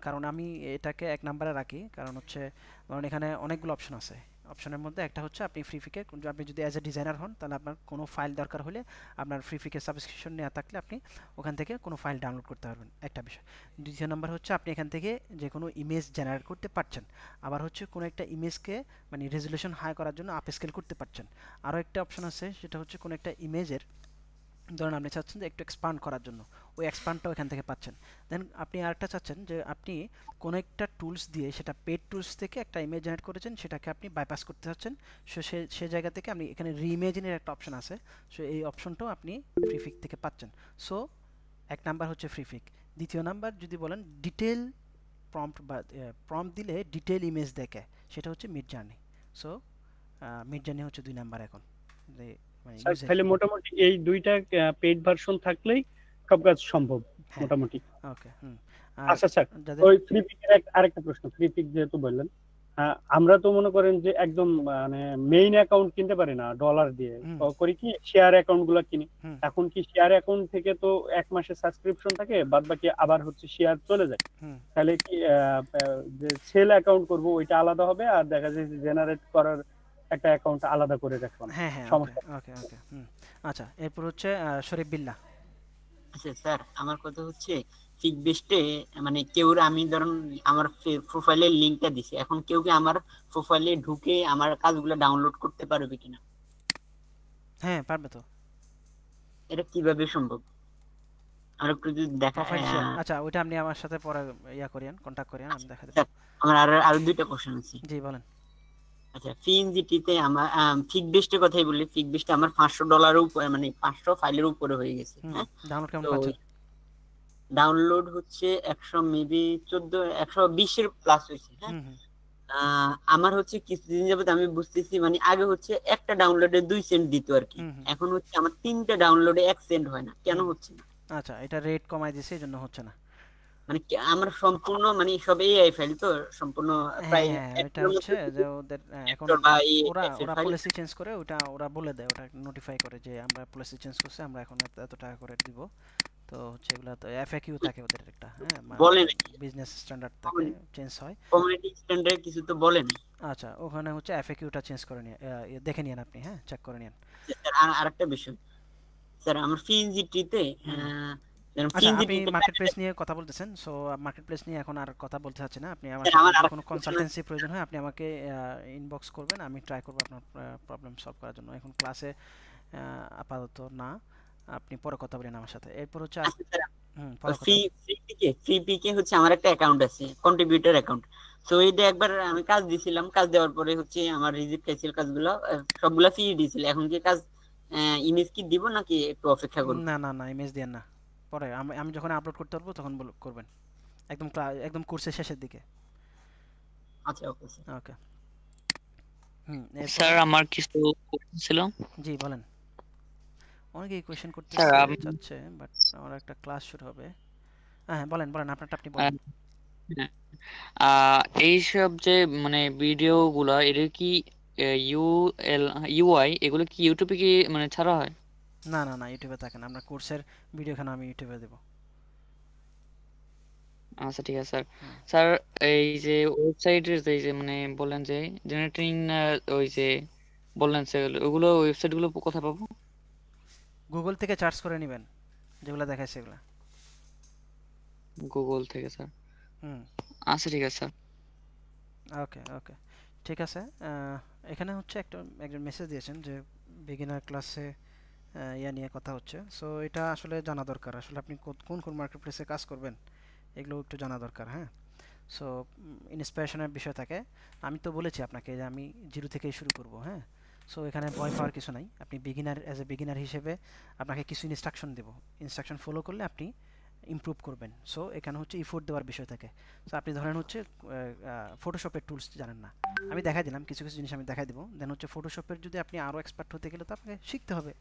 কারণ আমি এটাকে এক নাম্বারে রাখি, কারণ হচ্ছে ধরুন এখানে অনেকগুলো অপশন আছে, অপশনের মধ্যে একটা হচ্ছে আপনি ফ্রিপিকে, আপনি যদি অ্যাজ এ ডিজাইনার হন তাহলে আপনার কোনো ফাইল দরকার হলে আপনার ফ্রিপিকে সাবস্ক্রিপশন নেওয়া থাকলে আপনি ওখান থেকে কোনো ফাইল ডাউনলোড করতে পারবেন, একটা বিষয়। দ্বিতীয় নাম্বার হচ্ছে আপনি এখান থেকে যে কোনো ইমেজ জেনারেট করতে পারছেন, আবার হচ্ছে কোনো একটা ইমেজকে মানে রেজুলেশন হাই করার জন্য আপ স্কেল করতে পারছেন। আরও একটা অপশন আছে, সেটা হচ্ছে কোনো একটা ইমেজের ধরুন আপনি চাচ্ছেন যে একটু এক্সপান্ড করার জন্য, ওই এক্সপান্ডটাও এখান থেকে পাচ্ছেন। দেন আপনি আরেকটা চাচ্ছেন যে আপনি কোনো একটা টুলস দিয়ে, সেটা পেড টুলস থেকে একটা ইমেজ জেনারেট করেছেন, সেটাকে আপনি বাইপাস করতে চাচ্ছেন, সো সে জায়গা থেকে আপনি এখানে রিইমেজিনের একটা অপশন আছে, সো এই অপশনটাও আপনি ফ্রিফিক থেকে পাচ্ছেন। সো এক নাম্বার হচ্ছে ফ্রিফিক। দ্বিতীয় নাম্বার যদি বলেন ডিটেল প্রম্পট বা প্রম্পট দিলে ডিটেল ইমেজ দেখে, সেটা হচ্ছে mid journey. So mid journey হচ্ছে 2 নাম্বার এখন, মানে স্যার user- তাহলে মোটামুটি এই দুইটা পেইড ভার্সন থাকলেই সব কাজ সম্ভব হ্যাঁ, মোটামুটি। ওকে। আর আচ্ছা স্যার, যাদের ওই ফ্রি পিকের আরেকটা প্রশ্ন, ফ্রি পিক যেহেতু বললেন, আমরা তো মনে করেন যে একদম মানে মেইন অ্যাকাউন্ট কিনতে পারি না ডলার দিয়ে, হুম। তো করি কি শেয়ার অ্যাকাউন্ট গুলো কিনি। হুম। এখন কি শেয়ার অ্যাকাউন্ট থেকে তো 1 মাসের সাবস্ক্রিপশন থাকে, বাদ বাকি আবার হচ্ছে শেয়ার চলে যায়, হুম। তাহলে কি যে সেল অ্যাকাউন্ট করব ওইটা আলাদা হবে, আর দেখা যায় যে জেনারেট করার একটা অ্যাকাউন্ট আলাদা করে রাখলাম, হ্যাঁ হ্যাঁ, ওকে সমস্যা? ওকে ওকে। আচ্ছা, এরপর হচ্ছে শরীফ বিল্লাহ। আচ্ছা স্যার, আমার কথা হচ্ছে ফিক বেস্টে মানে কেউ, আমি ধরুন আমার প্রোফাইলের লিংকটা দিছি, এখন কেউ কি আমার প্রোফাইলে ঢুকে আমার কাজগুলো ডাউনলোড করতে পারবে কিনা? হ্যাঁ, পারবে তো। এটা কিভাবে সম্ভব? আর একটু যদি দেখা। প্রোফাইল শেয়ার, আচ্ছা ওইটা আপনি আমার সাথে পরে করিয়েন, কন্টাক্ট করিয়েন, আমি দেখা দেব। স্যার, আমার আরো দুইটা কোশ্চেন আছে। জি বলেন। আচ্ছা, ফিনজিটিতে আমার ফিক বেস্টের কথাই বললি, ফিক বেস্টে আমার $500 উপরে, মানে 500 ফাইলের উপরে হয়ে গেছে। হ্যাঁ, ডাউনলোড কেমন তো পাচ্ছেন? ডাউনলোড হচ্ছে 100 মেবি 120 এর প্লাস হয়েছে। হ্যাঁ, হুম হুম। আমার হচ্ছে কিছুদিন যাবত আমি বুঝতেছি, মানে আগে হচ্ছে একটা ডাউনলোডে 2 সেন্ট দিত আর কি, হুম হুম। এখন হচ্ছে আমার 3টা ডাউনলোডে 1 সেন্ট হয় না, কেন হচ্ছে না? আচ্ছা, এটা রেট কমাই দিয়েছে এই জন্য হচ্ছে না। মানে আমার সম্পূর্ণ মানে সব এআই ফাইল তো, সম্পূর্ণ প্রায় হ্যাঁ, এটা একটার হচ্ছে মধ্যে যে ওদের এখন vector বা ওরা এর ফাইল। পলিসি চেঞ্জ করে, ওটা ওরা বলে দেয়, ওটা নোটিফাই করে যে আমরা পলিসি চেঞ্জ করছি, আমরা এখন এত টাকা করে দিব। তো হচ্ছে এগুলা তো এফএকিউ থাকে ওদের একটা, হ্যাঁ, বলে নাকি বিজনেস স্ট্যান্ডার্ড থাকে, চেঞ্জ হয়। কমিউনিটি স্ট্যান্ডার্ড কিছু তো বলে না? আচ্ছা, ওখানে হচ্ছে এফএকিউটা চেঞ্জ করে নিয়ে দেখে নিয়েন আপনি, হ্যাঁ, চেক করে নিয়েন। স্যার আরেকটা বিষয়, স্যার আমার ফিনজিটিতে আচ্ছা, আপনি মার্কেট প্লেস নিয়ে কথা বলতেছেন, সো মার্কেট প্লেস নিয়ে এখন আর কথা বলতে চাচ্ছি না। আপনি আমার স্যার, সাথে আমার যদি আরেকটা কোনো question কনসালটেন্সি প্রয়োজন হয় আপনি আমাকে ইনবক্স করবেন, আমি ট্রাই করব আপনার প্রবলেম সলভ করার জন্য। এখন ক্লাসে আপাতত না, আপনি পরে কথা বলেন আমার সাথে। এরপর হচ্ছে আছে স্যার। পরে কথা ফ্রি পিকে হচ্ছে আমার একটা অ্যাকাউন্ট আছে, কন্ট্রিবিউটর অ্যাকাউন্ট। তো এইটা একবার আমি কাজ দিছিলাম, কাজ দেওয়ার পরে হচ্ছে আমার রিজেক্ট খাইছিল কাজগুলো, সবগুলা ফ্রি দিছিল। এখন কি কাজ ইমেজ কি দিব নাকি একটু অপেক্ষা করব? না না না, ইমেজ দেন না, পরে আমি যখন আপলোড করতে পারবো তখন করবেন, একদম কোর্সের শেষের দিকে। আচ্ছা, ওকে স্যার। ওকে। স্যার আমার কিছু কোশ্চেন ছিল। জি বলেন। অনেকেই কোয়েশ্চেন করতে স্যার চাচ্ছে, বাট আমার একটা ক্লাস শুরু হবে। হ্যাঁ বলেন আপনারটা আপনি বলেন। এইসব যে মানে ভিডিও গুলা, এটা কি ইউআই এগুলো কি ইউটিউবে কি মানে ছাড়া হয়? না না না, ইউটিউবে থাকে না, আমরা কোর্সের ভিডিও এখানে আমি ইউটিউবে দেব। আচ্ছা ঠিক আছে স্যার। স্যার এই যে ওয়েবসাইটের যে মানে বললেন যে জেনারেটিং, ওই যে বললেন স্যার, ওগুলো ওয়েবসাইট গুলো কোথায় পাবো? গুগল থেকে সার্চ করে নেবেন, যেগুলো দেখায় সেগুলো। গুগল থেকে স্যার? আচ্ছা ঠিক আছে স্যার। ওকে ওকে, ঠিক আছে। এখানে হচ্ছে একজন মেসেজ দিয়েছেন যে বিগিনার ক্লাসে ইয়া নিয়ে কথা হচ্ছে, সো এটা আসলে জানা দরকার, আসলে আপনি কোন কোন মার্কেট প্লেসে কাজ করবেন এগুলো একটু জানা দরকার। হ্যাঁ, সো ইন্সপিরেশনের বিষয় থাকে। আমি তো বলেছি আপনাকে যে আমি জিরো থেকেই শুরু করব। হ্যাঁ, সো এখানে ভয় পাওয়ার কিছু নাই, আপনি অ্যাজ এ বিগিনার হিসেবে আপনাকে কিছু ইনস্ট্রাকশন দেব, ইনস্ট্রাকশন ফলো করলে আপনি ইমপ্রুভ করবেন। সো এখানে হচ্ছে ইফোর্ট দেওয়ার বিষয় থাকে। সো আপনি ধরেন হচ্ছে ফটোশপের টুলস জানেন না, আমি দেখাই দিলাম কিছু কিছু জিনিস, আমি দেখাই দেবো। দেন হচ্ছে ফটোশপের যদি আপনি আরও এক্সপার্ট হতে গেলে তো আপনাকে শিখতে হবে,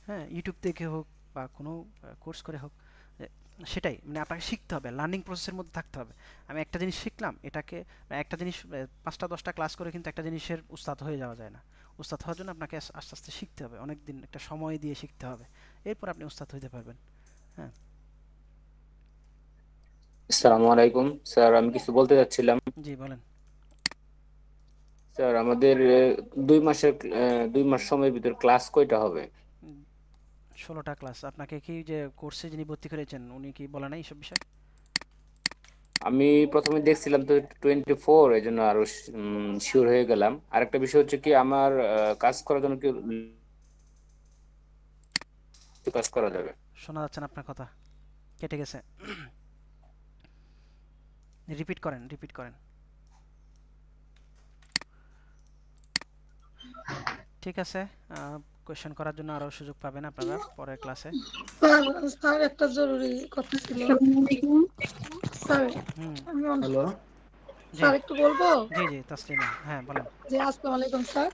হ্যাঁ, ইউটিউব থেকে হোক বা কোনো কোর্স করে হোক, সেটাই মানে আপনাকে শিখতে হবে, লার্নিং প্রসেসের মধ্যে থাকতে হবে। আমি একটা জিনিস শিখলাম, এটাকে একটা জিনিস 5টা 10টা ক্লাস করে কিন্তু একটা জিনিসের উস্তাদ হয়ে যাওয়া যায় না। উস্তাদ হওয়ার জন্য আপনাকে আস্তে আস্তে শিখতে হবে, অনেক দিন একটা সময় দিয়ে শিখতে হবে, এরপর আপনি উস্তাদ হইতে পারবেন। হ্যাঁ, আসসালামু আলাইকুম স্যার, আমি কিছু বলতে যাচ্ছিলাম। জি বলেন। স্যার আমাদের 2 মাস সময়ের ভিতর ক্লাস কয়টা হবে? 16টা ক্লাস। আপনাকে কি যে কোর্সে যিনি ভর্তি করেছেন উনি কি বলে নাই এইসব বিষয়? আমি প্রথমে দেখছিলাম তো 24, এই জন্য আরো শিওর হয়ে গেলাম। আরেকটা বিষয় হচ্ছে কি আমার কাজ করার জন্য কি কাজ করা যাবে? শোনা যাচ্ছে না আপনার কথা, কেটে গেছে। রিপিট করেন। ঠিক আছে, কোয়েশ্চেন করার জন্য আরো সুযোগ পাবেন আপনারা পরের ক্লাসে। স্যার একটা জরুরি কথা ছিল স্যার। হ্যালো স্যার একটু বলবো? জি তাসলিমা, হ্যাঁ বলেন। জি আসসালামু আলাইকুম স্যার।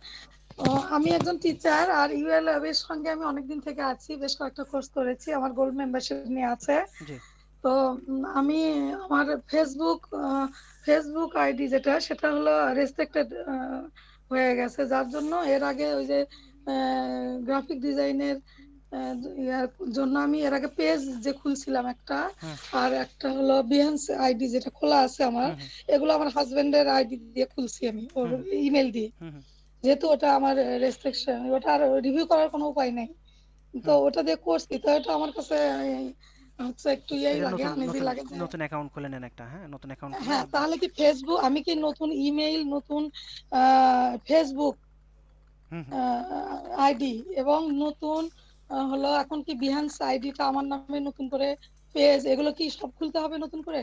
আমি একজন টিচার আর ইউএল ল্যাবের সঙ্গে আমি অনেকদিন থেকে আছি, বেশ কয়েকটা কোর্স করেছি, আমার গোল্ড মেম্বারশিপ নিয়ে আছে। তো আমি আমার ফেসবুক আইডি সেটা হলো রেস্ট্রিক্টেড হয়ে গেছে, যার জন্য এর আগে ওই যে গ্রাফিক ডিজাইনের জন্য আমি এর আগে পেজ যে খুলছিলাম একটা, আর একটা হলো বিহান্স আইডি যেটা খোলা আছে আমার, এগুলো আমার হাজবেন্ডের আইডি দিয়ে খুলছি আমি, ওর ইমেল দিয়ে, যেহেতু ওটা আমার রেস্ট্রিকশন, ওটা আর রিভিউ করার কোনো উপায় নেই, তো ওটা দিয়ে করছি। তো এটা আমার কাছে হচ্ছে একটু লাগে, আনইজি লাগে। নতুন অ্যাকাউন্ট খুলে নেন একটা, হ্যাঁ নতুন অ্যাকাউন্ট। হ্যাঁ তাহলে কি ফেসবুক, আমি কি নতুন ইমেইল, নতুন ফেসবুক আইডি এবং নতুন হলো এখন কি বিহান্স আইডিটা আমার নামে নতুন করে পেজ, এগুলো কি সব খুলতে হবে নতুন করে?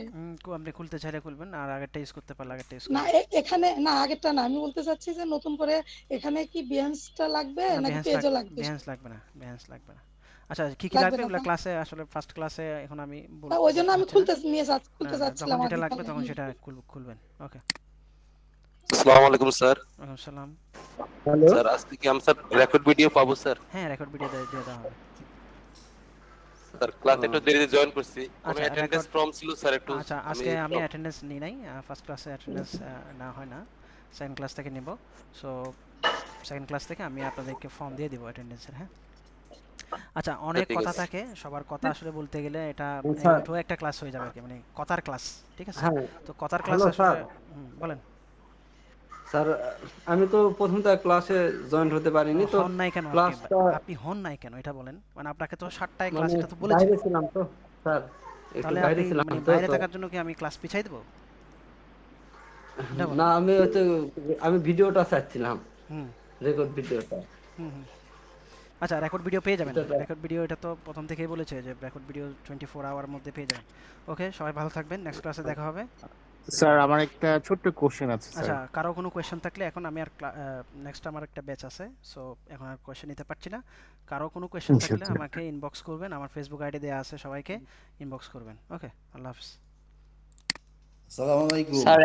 আপনি খুলতে চাইলে খুলবেন, আর আগেরটা ইউজ করতে পারলে আগেরটা ইউজ না এখানে না, আগেরটা না, আমি বলতে চাচ্ছি যে নতুন করে এখানে কি বিহান্সটা লাগবে নাকি পেজও লাগবে? বিহান্স লাগবে না। আচ্ছা কি লাগবে ওগুলা ক্লাসে, আসলে ফার্স্ট ক্লাসে এখন আমি বলবো, ওই জন্য আমি খুলতে চাচ্ছিলাম। যখন যেটা লাগবে তখন সেটা খুলবেন। ওকে। আসসালামু আলাইকুম স্যার। ওয়ালাইকুম সালাম। হ্যালো স্যার, আজকে কি আমি স্যার রেকর্ড ভিডিও পাবো স্যার? হ্যাঁ রেকর্ড ভিডিও দিয়ে দেওয়া হবে স্যার। ক্লাস একটু দেরিতে জয়েন করছি, কোনো অ্যাটেন্ডেন্স ফর্ম ছিল স্যার একটু। আচ্ছা আজকে আমি অ্যাটেন্ডেন্স নিই নাই, ফার্স্ট ক্লাসে অ্যাটেন্ডেন্স না হয় না, সেকেন্ড ক্লাস থেকে নিব। সো সেকেন্ড ক্লাস থেকে আমি আপনাদেরকে ফর্ম দিয়ে দিব অ্যাটেন্ডেন্সের। হ্যাঁ আচ্ছা, অনেক কথা থাকে, সবার কথা আসলে বলতে গেলে এটা একটা ক্লাস হয়ে যাবে আর কি, মানে কথার ক্লাস, ঠিক আছে? তো কথার ক্লাস আসলে বলেন স্যার। আমি তো প্রথম তো ক্লাসে জয়েন হতে পারিনি, তো হন নাই কেন? আপনি হন নাই কেন এটা বলেন, মানে আপনাকে তো 7টায় ক্লাস, এটা তো বলেছি। বাইরে ছিলাম তো স্যার, একটু বাইরে ছিলাম। মানে বাইরে থাকার জন্য কি আমি ক্লাস পিছাই দেব? না আমি ভিডিওটা চাচ্ছিলাম, রেকর্ড ভিডিওটা। আচ্ছা রেকর্ড ভিডিও পেয়ে যাবেন, রেকর্ড ভিডিও এটা তো প্রথম থেকেই বলেছে যে রেকর্ড ভিডিও 24 আওয়ার মধ্যে পেয়ে যাবেন। ওকে, সবাই ভালো থাকবেন, নেক্সট ক্লাসে দেখা হবে। স্যার আমার একটা ছোট্ট কোশ্চেন আছে স্যার। আচ্ছা কারো কোনো কোশ্চেন থাকলে, এখন আমি আর নেক্সট আমার একটা ব্যাচ আছে, সো এখন আর কোশ্চেন নিতে পারছি না। কারো কোনো কোশ্চেন থাকলে আমাকে ইনবক্স করবেন, আমার ফেসবুক আইডি দেওয়া আছে, সবাইকে ইনবক্স করবেন। ওকে, আল্লাহ হাফেজ। আসসালামু আলাইকুম স্যার।